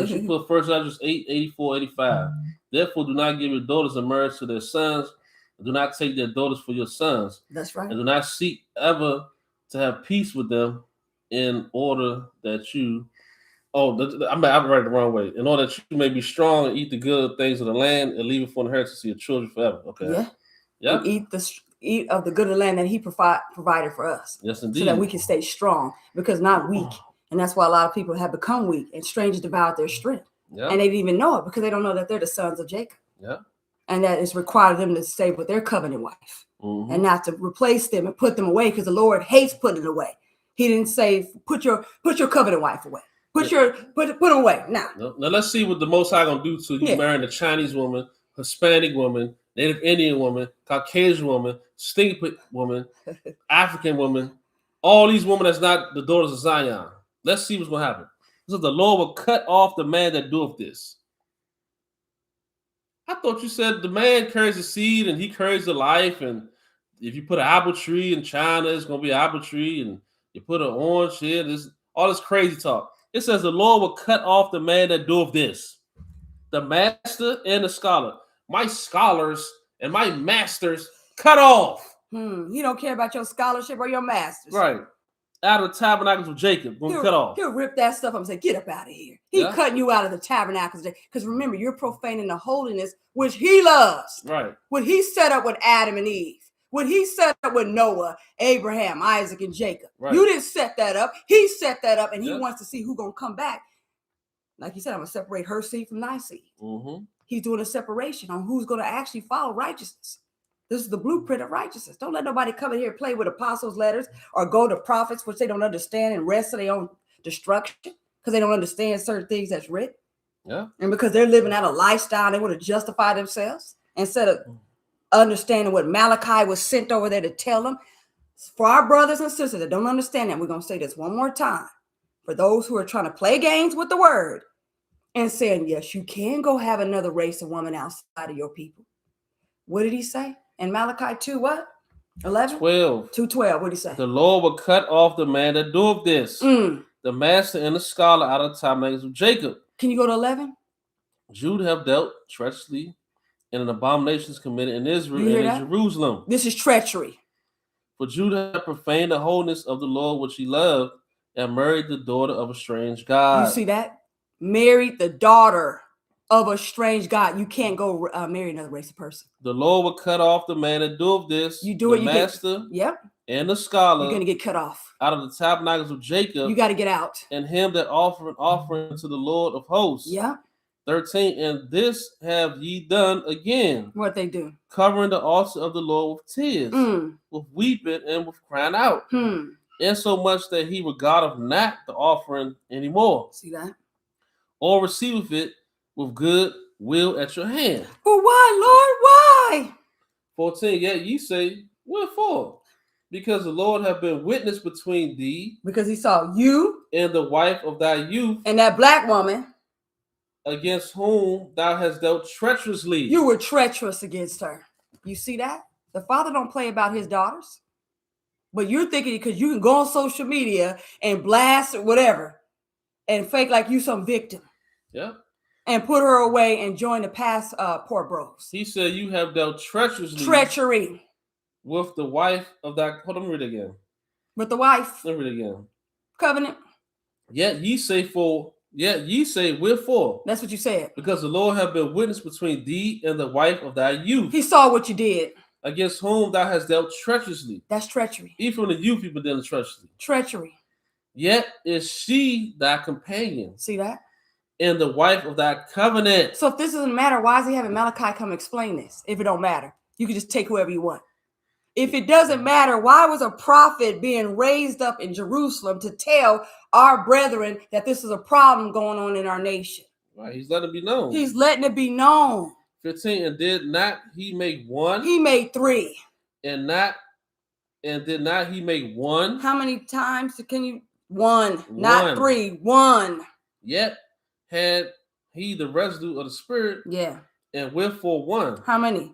She put 1 Esdras 8, 84, 85. Therefore, do not give your daughters in marriage to their sons. And do not take their daughters for your sons. That's right. And do not seek ever to have peace with them in order that you... I read it the wrong way. In order that you may be strong and eat the good things of the land and leave it for inheritance to your children forever. Okay. Yeah. Yeah. Eat of the good of the land that he provided for us. Yes, indeed. So that we can stay strong, because not weak. And that's why a lot of people have become weak, and strangers devoured their strength. Yeah. And they didn't even know it, because they don't know that they're the sons of Jacob. Yeah. And that it's required of them to stay with their covenant wife and not to replace them and put them away, because the Lord hates putting it away. He didn't say put your covenant wife away. Put them away now. Now let's see what the Most High gonna do to you marrying a Chinese woman, Hispanic woman, Native Indian woman, Caucasian woman, Stinky woman, African woman, all these women that's not the daughters of Zion. Let's see what's gonna happen. So the Lord will cut off the man that doeth this. I thought you said the man carries the seed and he carries the life, and if you put an apple tree in China, it's gonna be an apple tree, and you put an orange here, all this crazy talk. It says the Lord will cut off the man that doeth this. The master and the scholar. My scholars and my masters cut off. He don't care about your scholarship or your masters. Right. Out of the tabernacles of Jacob. Cut off. He'll rip that stuff up and say, get up out of here. He's cutting you out of the tabernacles. Because remember, you're profaning the holiness which he loves. Right. What he set up with Adam and Eve. What he set up with Noah, Abraham, Isaac, and Jacob. Right. You didn't set that up. He set that up, and he wants to see who's going to come back. Like he said, I'm going to separate her seed from thy seed. He's doing a separation on who's going to actually follow righteousness. This is the blueprint of righteousness. Don't let nobody come in here and play with apostles' letters or go to prophets, which they don't understand, and rest of their own destruction because they don't understand certain things that's written. Yeah. And because they're living out a lifestyle, they want to justify themselves instead of understanding what Malachi was sent over there to tell them. For our brothers and sisters that don't understand that, we're going to say this one more time. For those who are trying to play games with the word and saying, yes, you can go have another race of woman outside of your people. What did he say? In Malachi 2, what? 11? 12. 2:12. What did he say? The Lord will cut off the man that doeth this. The master and the scholar out of the tabernacles of Jacob. Can you go to 11? Judah have dealt treacherously, and an abomination is committed in Israel and in Jerusalem. This is treachery. For Judah have profaned the holiness of the Lord which he loved, and married the daughter of a strange God. You see that? Married the daughter of a strange God. You can't go marry another race of person. The Lord will cut off the man that doeth this. You do it, the master and the scholar. You're going to get cut off. Out of the tabernacles of Jacob. You got to get out. And him that offer an offering to the Lord of hosts. Yeah. 13, and this have ye done again. What they do? Covering the altar of the Lord with tears, with weeping and with crying out. And so much that he regardeth not the offering anymore. See that? Or receiveth it with good will at your hand. But why, Lord? Why? 14, yet ye say, wherefore? Because the Lord have been witness between thee, because he saw you and the wife of thy youth, and that black woman, against whom thou hast dealt treacherously. You were treacherous against her. You see that? The father don't play about his daughters. But you're thinking because you can go on social media and blast or whatever and fake like you some victim. Yeah. And put her away and join the past poor bros. He said, you have dealt treacherously. Treachery. With the wife of that. Hold on, read it again. With the wife. Let me read it again. Covenant. Yet ye say wherefore. That's what you said. Because the Lord have been witness between thee and the wife of thy youth. He saw what you did. Against whom thou hast dealt treacherously. That's treachery. Even from the youth people dealing treacherously. Treachery. Yet is she thy companion. See that? And the wife of thy covenant. So if this doesn't matter, why is he having Malachi come explain this? If it don't matter, you can just take whoever you want. If it doesn't matter, why was a prophet being raised up in Jerusalem to tell our brethren that this is a problem going on in our nation? Right, he's letting it be known. He's letting it be known. 15, and did not he make one? He made 3. And did not he make one? How many times can you? 1, not 3, 1. Yet had he the residue of the spirit. Yeah. And wherefore one? How many?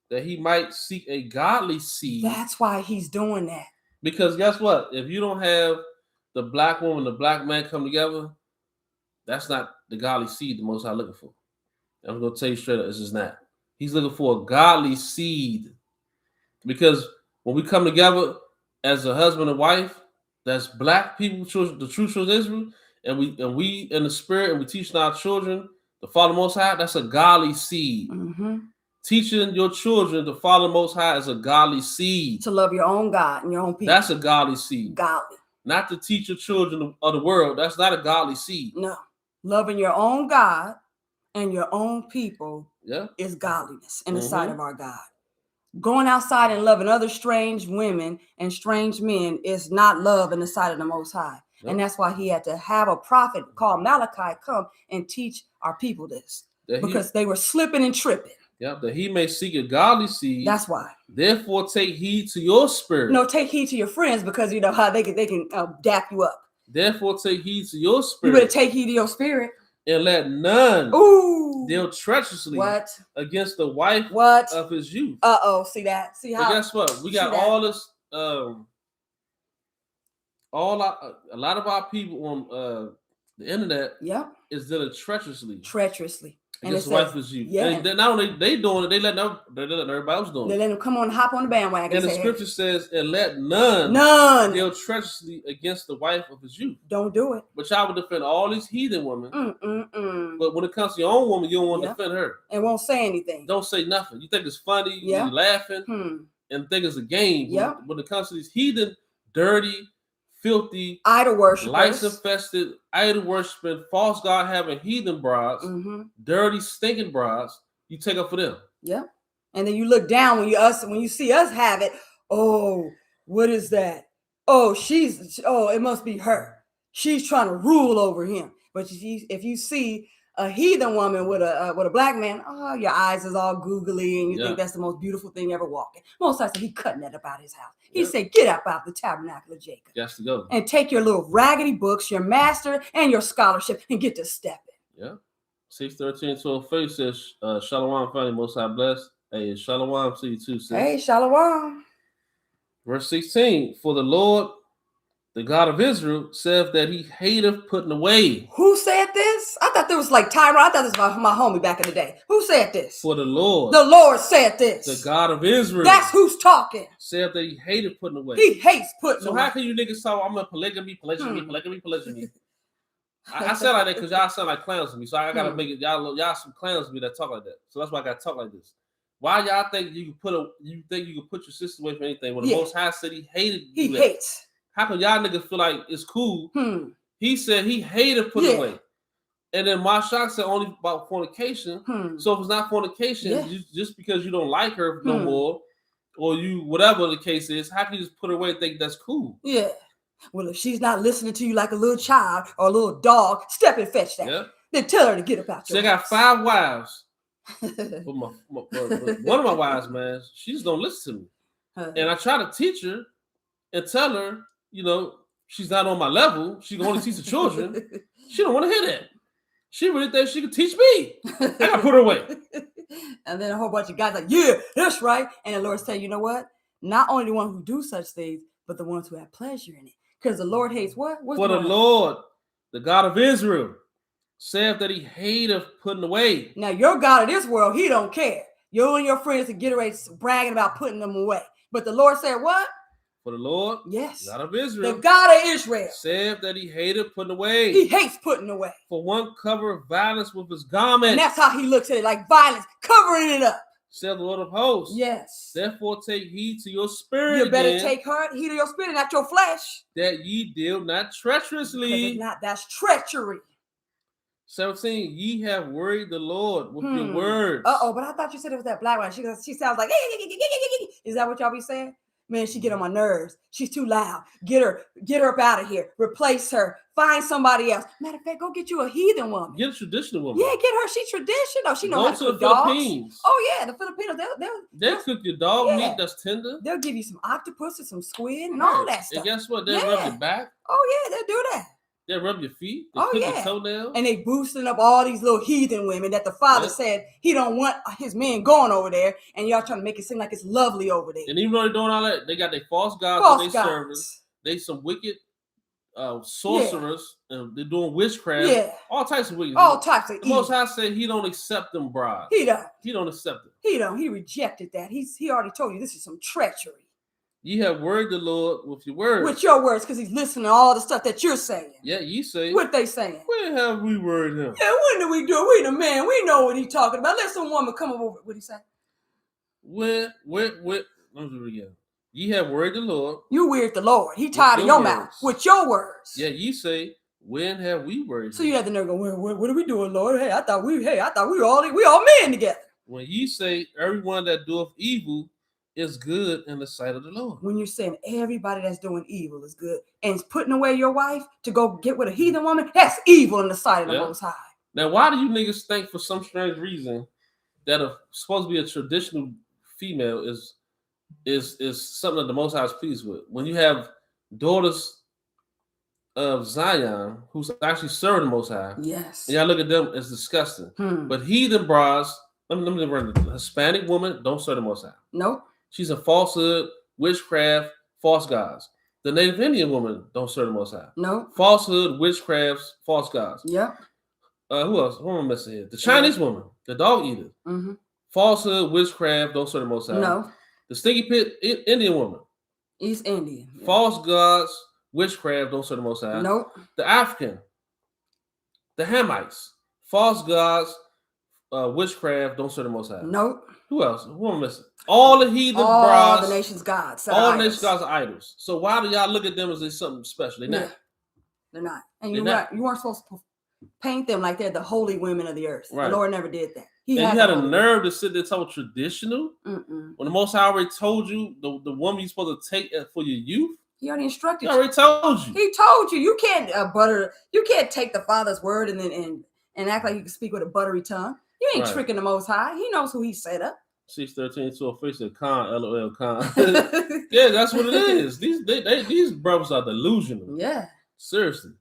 That he might seek a godly seed. That's why he's doing that. Because guess what? If you don't have the black woman, the black man come together, that's not the godly seed the Most High looking for. I'm going to tell you straight up, this is not. He's looking for a godly seed. Because when we come together as a husband and wife, that's black people, children, the true children of Israel, and we in the spirit, and we teaching our children to follow the Most High, that's a godly seed. Mm-hmm. Teaching your children to follow the Most High is a godly seed. To love your own God and your own people. That's a godly seed. Godly. Not to teach your children of the world. That's not a godly seed. No. Loving your own God and your own people is godliness in the sight of our God. Going outside and loving other strange women and strange men is not love in the sight of the Most High. Yep. And that's why he had to have a prophet called Malachi come and teach our people this. Because they were slipping and tripping. Yep, that he may seek a godly seed. That's why. Therefore, take heed to your spirit. No, take heed to your friends because you know how they can dap you up. Therefore, take heed to your spirit. You better take heed to your spirit. And let none deal treacherously against the wife of his youth. See that? See how? But guess what? We got all this. A lot of our people on the internet. Is dealing treacherously. Against the wife of his youth. Yeah. And not only they doing it, they letting everybody else doing it. They let them come on and hop on the bandwagon. And the scripture says, and let none deal treacherously against the wife of his youth. Don't do it. But y'all would defend all these heathen women. But when it comes to your own woman, you don't want to defend her. And won't say anything. Don't say nothing. You think it's funny, you're laughing, and think it's a game. When it comes to these heathen, dirty, filthy, idol worshipers, lice-infested, idol worshiping, false god having heathen brides, dirty, stinking brides, you take up for them. Yeah. And then you look down when you see us have it. Oh, what is that? Oh, it must be her. She's trying to rule over him. But if you see a heathen woman with a black man, your eyes is all googly and you think that's the most beautiful thing ever walking. Most times he cutting that up out his house. He said, get up out the tabernacle of Jacob. Yes, to go. And take your little raggedy books, your master and your scholarship, and get to stepping. Yeah. 6:13-12 faith says, Shalom, family, Most High bless. Hey, Shalom to you too, sis. Hey, Shalom. Verse 16, for the Lord, the God of Israel, saith that he hateth putting away. Who said this? I thought there was like Tyron. I thought this was my homie back in the day. Who said this? For the Lord. The Lord said this. The God of Israel. That's who's talking. Saith that he hated putting away. He hates putting away. So how can you niggas talk, I'm a polygamy? I said like that because y'all sound like clowns to me. So I gotta make it, y'all some clowns to me that talk like that. So that's why I gotta talk like this. Why y'all think you can put your sister away from anything when the Most High said he hated? He hates. How come y'all niggas feel like it's cool? He said he hated putting away. And then Mashak said only about fornication. So if it's not fornication, just because you don't like her no more, or you whatever the case is, how can you just put her away and think that's cool? Yeah. Well, if she's not listening to you like a little child or a little dog, step and fetch that. Yeah. Then tell her to get up out your house. So I got 5 wives. But one of my wives, man, she just don't listen to me. And I try to teach her. and tell her, she's not on my level. She can only teach the children. She don't want to hear that. She really thinks she can teach me. I gotta put her away. And then a whole bunch of guys like, yeah, that's right. And the Lord said, you know what? Not only the ones who do such things, but the ones who have pleasure in it. Because the Lord hates what? For the Lord, the God of Israel, saith that he hateth putting away. Now, your God of this world, he don't care. You and your friends are getting ready bragging about putting them away. But the Lord said what? For the Lord, yes, God of Israel, the God of Israel, saith that he hated putting away. He hates putting away. For one cover violence with his garment. And that's how he looks at it, like violence, covering it up. Saith the Lord of hosts. Yes. Therefore take heed to your spirit. You better take heed to your spirit, not your flesh. That ye deal not treacherously. That's treachery. 17, ye have worried the Lord with your words. But I thought you said it was that black one. She sounds like, is that what y'all be saying? Man, she get on my nerves. She's too loud. Get her up out of here. Replace her. Find somebody else. Matter of fact, go get you a heathen woman. Get a traditional woman. Yeah, get her. She's traditional. She knows how to cook the dogs. Philippines. Oh yeah, the Filipinos. They'll cook your dog meat that's tender. They'll give you some octopus and some squid and all that stuff. And guess what? They'll rub your back. Oh yeah, they'll do that. They rub your feet. They clip your toenails. And they boosting up all these little heathen women that the father said he don't want his men going over there. And y'all trying to make it seem like it's lovely over there. And even though they're doing all that, they got their false gods that they serving. They some wicked sorcerers. And they're doing witchcraft. Yeah. All types of wickedness. All types of evil. The Most High said he don't accept them bribes. He don't. He don't accept it. He don't. He rejected that. He already told you this is some treachery. Ye have worried the Lord with your words. With your words, because he's listening to all the stuff that you're saying. Yeah, you say. What they saying? When have we worried him? Yeah, when do we do it? We the man. We know what he's talking about. Let some woman come over. What he say? Let me do it again. Ye have worried the Lord. You weird the Lord. He tired of your mouth. With your words. Yeah, you say, when have we worried so him? You have to know, what are we doing, Lord? Hey, I thought we all men together. When you say everyone that doeth evil is good in the sight of the Lord. When you're saying everybody that's doing evil is good and is putting away your wife to go get with a heathen woman, that's evil in the sight of the Most High. Now, why do you niggas think for some strange reason that supposed to be a traditional female is something that the Most High is pleased with? When you have daughters of Zion who's actually serving the Most High, yes, and y'all look at them as disgusting. But heathen bras, let me run the Hispanic woman don't serve the Most High. Nope. She's a falsehood, witchcraft, false gods. The Native Indian woman don't serve the Most High. No. Falsehood, witchcraft, false gods. Yep. Who else? Who am I missing here? The Chinese woman, the dog eater. Mm-hmm. Falsehood, witchcraft, don't serve the Most High. No. The Stinky Pit Indian woman. East Indian. Yeah. False gods, witchcraft, don't serve the Most High. Nope. The African. The Hamites. False gods, witchcraft, don't serve the Most High. Nope. Who else? Who am I missing? All the heathen all the nation's gods. All the nation's gods are idols. So why do y'all look at them as they something special? They're not. Yeah, they're not. And you weren't supposed to paint them like they're the holy women of the earth. Right. The Lord never did that. You had a nerve to sit there talking traditional when the Most High already told you the woman you're supposed to take for your youth. He already instructed you. He already told you. He told you. You can't You can't take the Father's word and then and act like you can speak with a buttery tongue. You ain't tricking the Most High. He knows who he set up. 613 to a face of con, LOL con. Yeah, that's what it is. These brothers are delusional. Yeah. Seriously.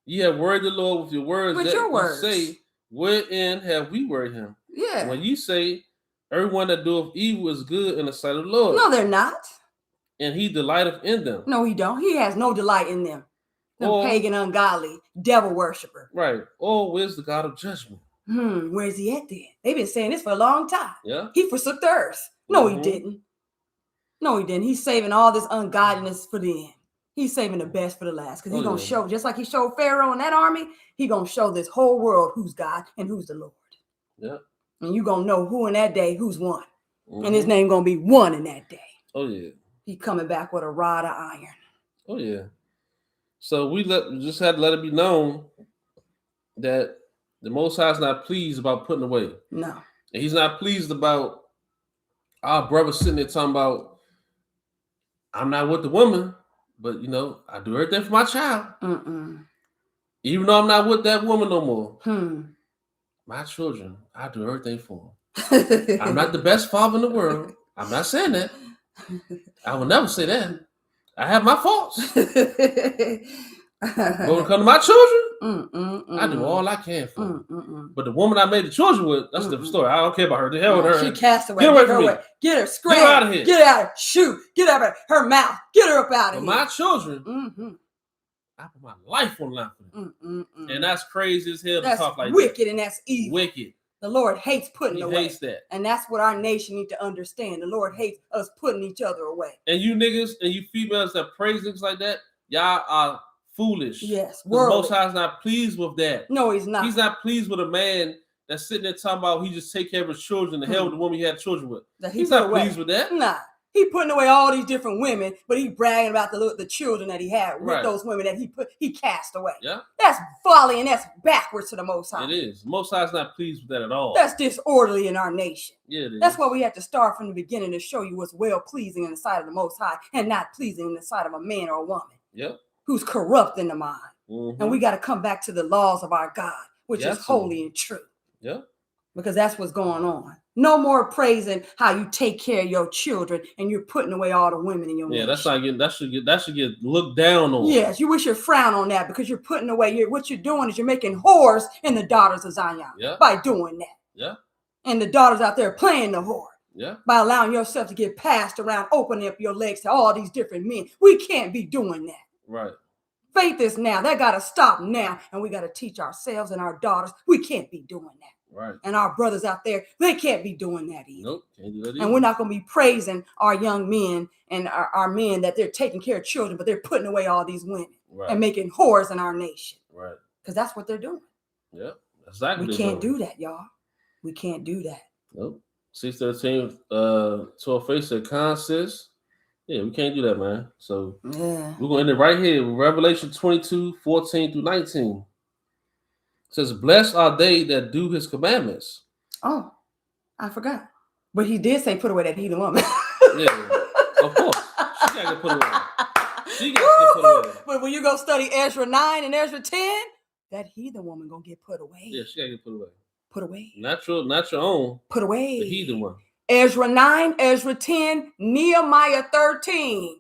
You have worried the Lord with your words. With your words. Say, wherein have we worried him? Yeah. When you say, everyone that doeth evil is good in the sight of the Lord. No, they're not. And he delighteth in them. No, he don't. He has no delight in them. The pagan, ungodly, devil worshiper. Right. Oh, where's the God of judgment? Where's he at then? They've been saying this for a long time. Yeah. He forsook the earth. No, he didn't. No, he didn't. He's saving all this ungodliness for the end. He's saving the best for the last. Because he's going to show, just like he showed Pharaoh and that army, he's going to show this whole world who's God and who's the Lord. Yeah. And you're going to know who in that day, who's one. And his name going to be one in that day. Oh, yeah. He coming back with a rod of iron. Oh, yeah. So we just had to let it be known that the Most High is not pleased about putting away. No. And he's not pleased about our brother sitting there talking about, I'm not with the woman, but, I do everything for my child. Even though I'm not with that woman no more. My children, I do everything for them. I'm not the best father in the world. I'm not saying that. I will never say that. I have my faults. But when it comes to my children, I do all I can for them. But the woman I made the children with, that's a different story. I don't care about her. The hell with her. She cast away. Get away from me. Get her. Scram. Get her out of here. Get out of here. Shoot. Get out of her mouth. Get her up out of here. My children, I put my life on the line for them. And that's crazy as hell to talk like that. That's wicked and that's evil. Wicked. The Lord hates putting away. He hates that. And that's what our nation need to understand. The Lord hates us putting each other away. And you niggas and you females that praise things like that, y'all are foolish. Yes. The Most High is not pleased with that. No, he's not. He's not pleased with a man that's sitting there talking about he just take care of his children, the hell with the woman he had children with. He's not pleased with that. Nah. He putting away all these different women, but he bragging about the children that he had with those women that he cast away. Yeah. That's folly and that's backwards to the Most High. It is. The Most High is not pleased with that at all. That's disorderly in our nation. Yeah, it is. That's why we have to start from the beginning to show you what's well pleasing in the sight of the Most High and not pleasing in the sight of a man or a woman. Yep. Who's corrupt in the mind. And we got to come back to the laws of our God, which is holy and true. Yeah. Because that's what's going on. No more praising how you take care of your children and you're putting away all the women in your nation. That's not that should get looked down on. Yes, we should frown on that because you're putting away what you're doing is you're making whores in the daughters of Zion by doing that. Yeah. And the daughters out there playing the whore. Yeah. By allowing yourself to get passed around, opening up your legs to all these different men. We can't be doing that. Right. Faith is now. That got to stop now. And we got to teach ourselves and our daughters. We can't be doing that. Right. And our brothers out there, they can't be doing that either. Nope, can't do that either. And we're not going to be praising our young men and our men that they're taking care of children, but they're putting away all these women and making whores in our nation. Right. Because that's what they're doing. Yeah, exactly. We can't do that, y'all. We can't do that. Nope. 613, 12 face said, sis. Yeah, we can't do that, man. So we're going to end it right here with Revelation 22, 14 through 19. It says, blessed are they that do his commandments. Oh, I forgot. But he did say put away that heathen woman. Yeah, of course. She got to get put away. She got to get put away. But when you go study Ezra 9 and Ezra 10, that heathen woman going to get put away. Yeah, she got to get put away. Put away. Not your own. Put away. The heathen one. Ezra 9, Ezra 10, Nehemiah 13.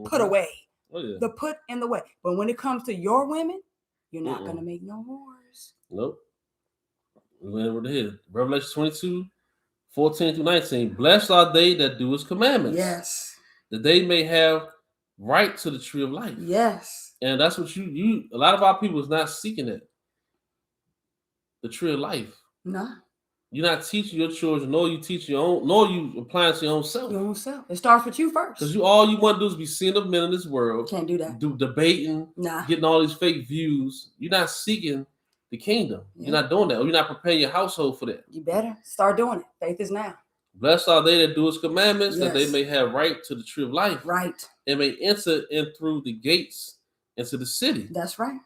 Put away. Oh, yeah. The put and the way. But when it comes to your women, you're not going to make no whores. Nope. We went over here. Revelation 22, 14 through 19. Blessed are they that do his commandments. Yes. That they may have right to the tree of life. Yes. And that's what you a lot of our people is not seeking it. The tree of life. No. You're not teaching your children, nor you teach your own, nor you applying it to your own self. Your own self. It starts with you first. Because all you want to do is be seen of men in this world. Can't do that. Do debating, getting all these fake views. You're not seeking the kingdom. You're not doing that. Or you're not preparing your household for that. You better start doing it. Faith is now. Blessed are they that do his commandments, that they may have right to the tree of life. Right. And may enter in through the gates into the city. That's right.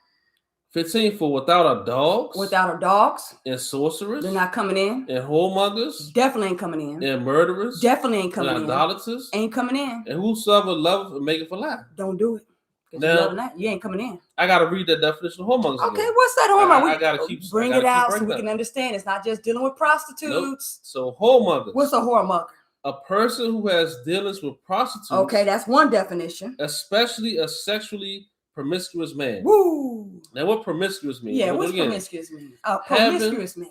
15, for without our dogs. Without our dogs. And sorcerers. They're not coming in. And whoremongers. Definitely ain't coming in. And murderers. Definitely ain't coming in. And idolaters. Ain't coming in. And whosoever loveth and maketh a lie. Don't do it. Now, you ain't coming in. I got to read that definition of whoremongers. Okay, what's that whoremonger? I got to keep bring it out so we can understand. It's not just dealing with prostitutes. Nope. So whoremongers. What's a whoremonger? A person who has dealings with prostitutes. Okay, that's one definition. Especially a sexually promiscuous man. Woo! Now, what promiscuous mean? Yeah, what's promiscuous mean? Promiscuous man.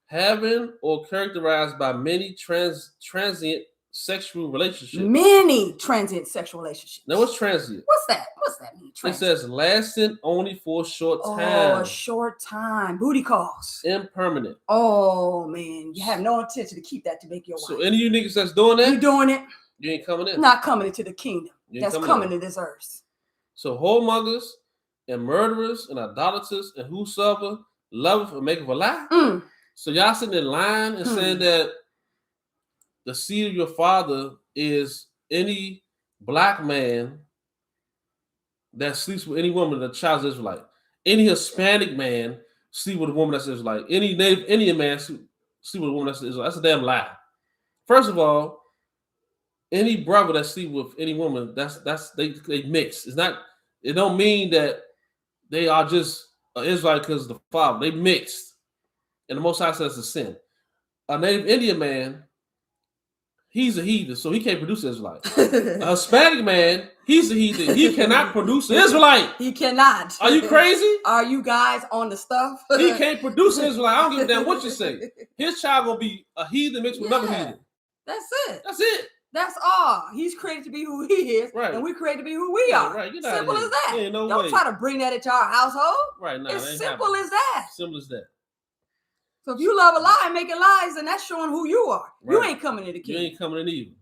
Having or characterized by many transient sexual relationships. Many transient sexual relationships. Now, what's transient? What's that? What's that mean? Transient. It says lasting only for a short time. Oh, a short time. Booty calls. Impermanent. Oh, man. You have no intention to keep that to make your wife. So, any of you niggas that's doing that? You doing it? You ain't coming in. Not coming into the kingdom. That's coming to this earth. So, whoremongers and murderers and idolaters and whosoever loveth and maketh a lie. So, y'all sitting in line and saying that the seed of your father is any black man that sleeps with any woman that child's Israelite. Any Hispanic man sleep with a woman that's Israelite. Any Native Indian man sleep with a woman that's Israelite. That's a damn lie. First of all, any brother that sleep with any woman, they mix. It's not. It don't mean that they are just Israelite because of the father. They mixed, and the Most High says it's a sin. A Native Indian man, he's a heathen, so he can't produce Israelite. A Hispanic man, He's a heathen. He cannot produce an Israelite. He cannot. Are you crazy? Are you guys on the stuff? He can't produce an Israelite. I don't give a damn what you say. His child gonna be a heathen mixed with another heathen. That's it. That's it. That's all. He's created to be who he is, right. And we're created to be who we are. Right. Simple as that. Yeah, no Don't way. try to bring that into our household. Right. Nah, it's simple as that. Simple as that. So if you love a lie and making lies, then that's showing who you are. Right. You ain't coming in the kingdom. You ain't coming in either.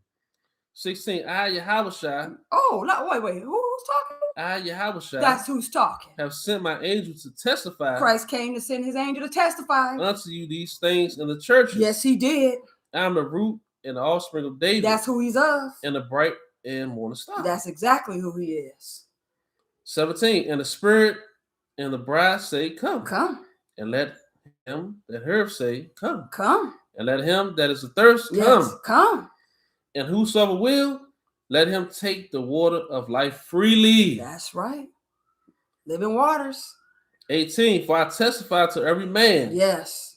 16. I, Yahushua. Oh, no, wait. Who's talking? I, Yahushua. That's who's talking. Have sent my angel to testify. Christ came to send his angel to testify unto you these things in the churches. Yes, he did. I'm the root and the offspring of David. That's who he's of. And the bright and morning star. That's exactly who he is. 17. And the spirit and the bride say, come. Come. And let him that heard say, come. Come. And let him that is athirst come. Yes, come. And whosoever will, let him take the water of life freely. That's right. Living waters. 18. For I testify to every man. Yes.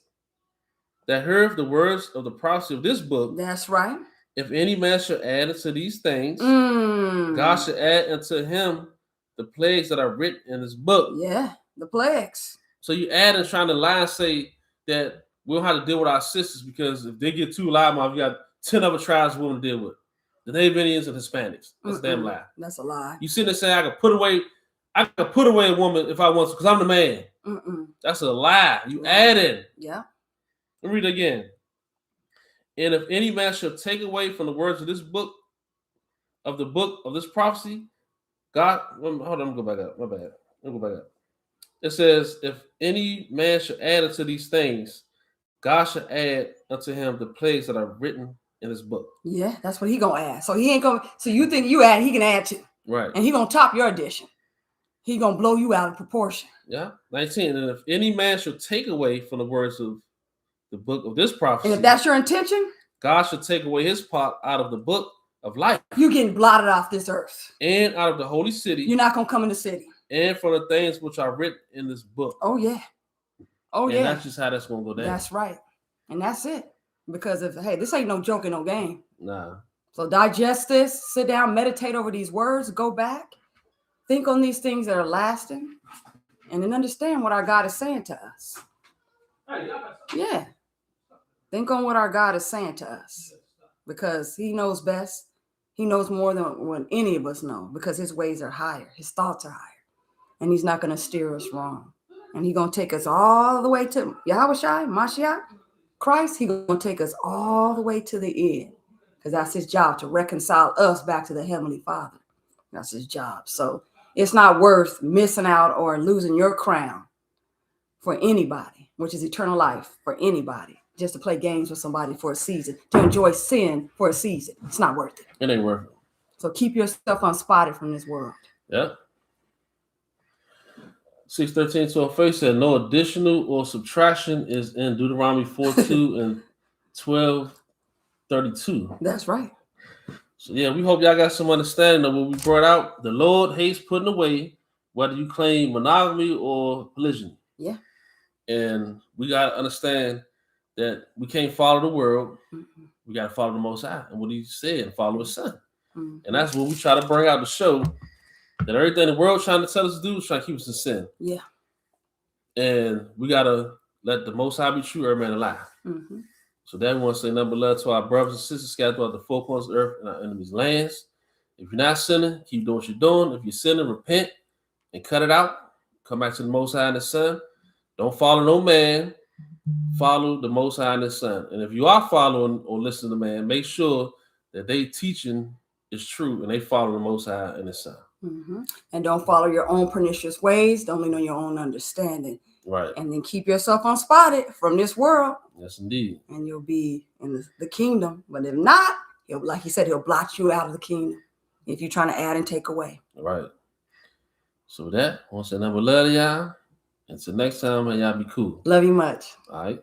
That heard the words of the prophecy of this book. That's right. If any man shall add unto these things, God shall add unto him the plagues that are written in this book. Yeah, the plagues. So you add and trying to lie and say that we don't have to deal with our sisters because if they get too loud, we got 10 other tribes we want to deal with. The Native Indians and Hispanics. That's a damn lie. That's a lie. You sitting there saying I could put away a woman if I want to because I'm the man. That's a lie. You added. Yeah. Let me read it again. And if any man shall take away from the words of this book, of this prophecy, God, hold on, let me go back up. My bad. Let me go back up. It says, if any man shall add unto these things, God shall add unto him the plagues that are written in this book. Yeah, that's what he gonna add. So he ain't gonna. So you think you add, he can add to. Right. And he gonna top your addition. He gonna blow you out of proportion. Yeah. 19. And if any man shall take away from the words of the book of this prophecy, and if that's your intention, God shall take away his part out of the book of life. You getting blotted off this earth. And out of the holy city. You're not gonna come in the city. And for the things which are written in this book. Oh yeah. Oh and yeah. That's just how that's gonna go down. That's right. And that's it. Because this ain't no joke and no game. Nah. So digest this, sit down, meditate over these words, go back, think on these things that are lasting, and then understand what our God is saying to us. Yeah. Think on what our God is saying to us. Because he knows best. He knows more than what any of us know. Because his ways are higher. His thoughts are higher. And he's not going to steer us wrong. And he's going to take us all the way to Yahushua, Mashiach, Christ. He's going to take us all the way to the end. Because that's his job, to reconcile us back to the Heavenly Father. That's his job. So it's not worth missing out or losing your crown for anybody, which is eternal life for anybody, just to play games with somebody for a season, to enjoy sin for a season. It's not worth it. It ain't worth it. So keep yourself unspotted from this world. Yeah. 6:13 to a face said no additional or subtraction is in Deuteronomy 4:2 and 12:32. That's right. So yeah, we hope y'all got some understanding of what we brought out. The Lord hates putting away, whether you claim monogamy or polygyny. Yeah. And we got to understand that we can't follow the world. Mm-hmm. We got to follow the Most High and what he said and follow his son. Mm-hmm. And that's what we try to bring out to show that everything the world's trying to tell us to do is trying to keep us in sin. Yeah. And we got to let the Most High be true, every man alive. Mm-hmm. So that we want to say nothing but love to our brothers and sisters scattered throughout the four corners of the earth and our enemies' lands. If you're not sinning, keep doing what you're doing. If you're sinning, repent and cut it out. Come back to the Most High and the Son. Don't follow no man. Follow the Most High and the Son. And if you are following or listening to man, make sure that they teaching is true and they follow the Most High and the Son. Mm-hmm. And don't follow your own pernicious ways. Don't lean on your own understanding. Right. And then keep yourself unspotted from this world. Yes, indeed. And you'll be in the kingdom. But if not, like he said, he'll blot you out of the kingdom if you're trying to add and take away. All right. So with that, I want to say nothing but love to y'all. Until next time, y'all be cool. Love you much. All right.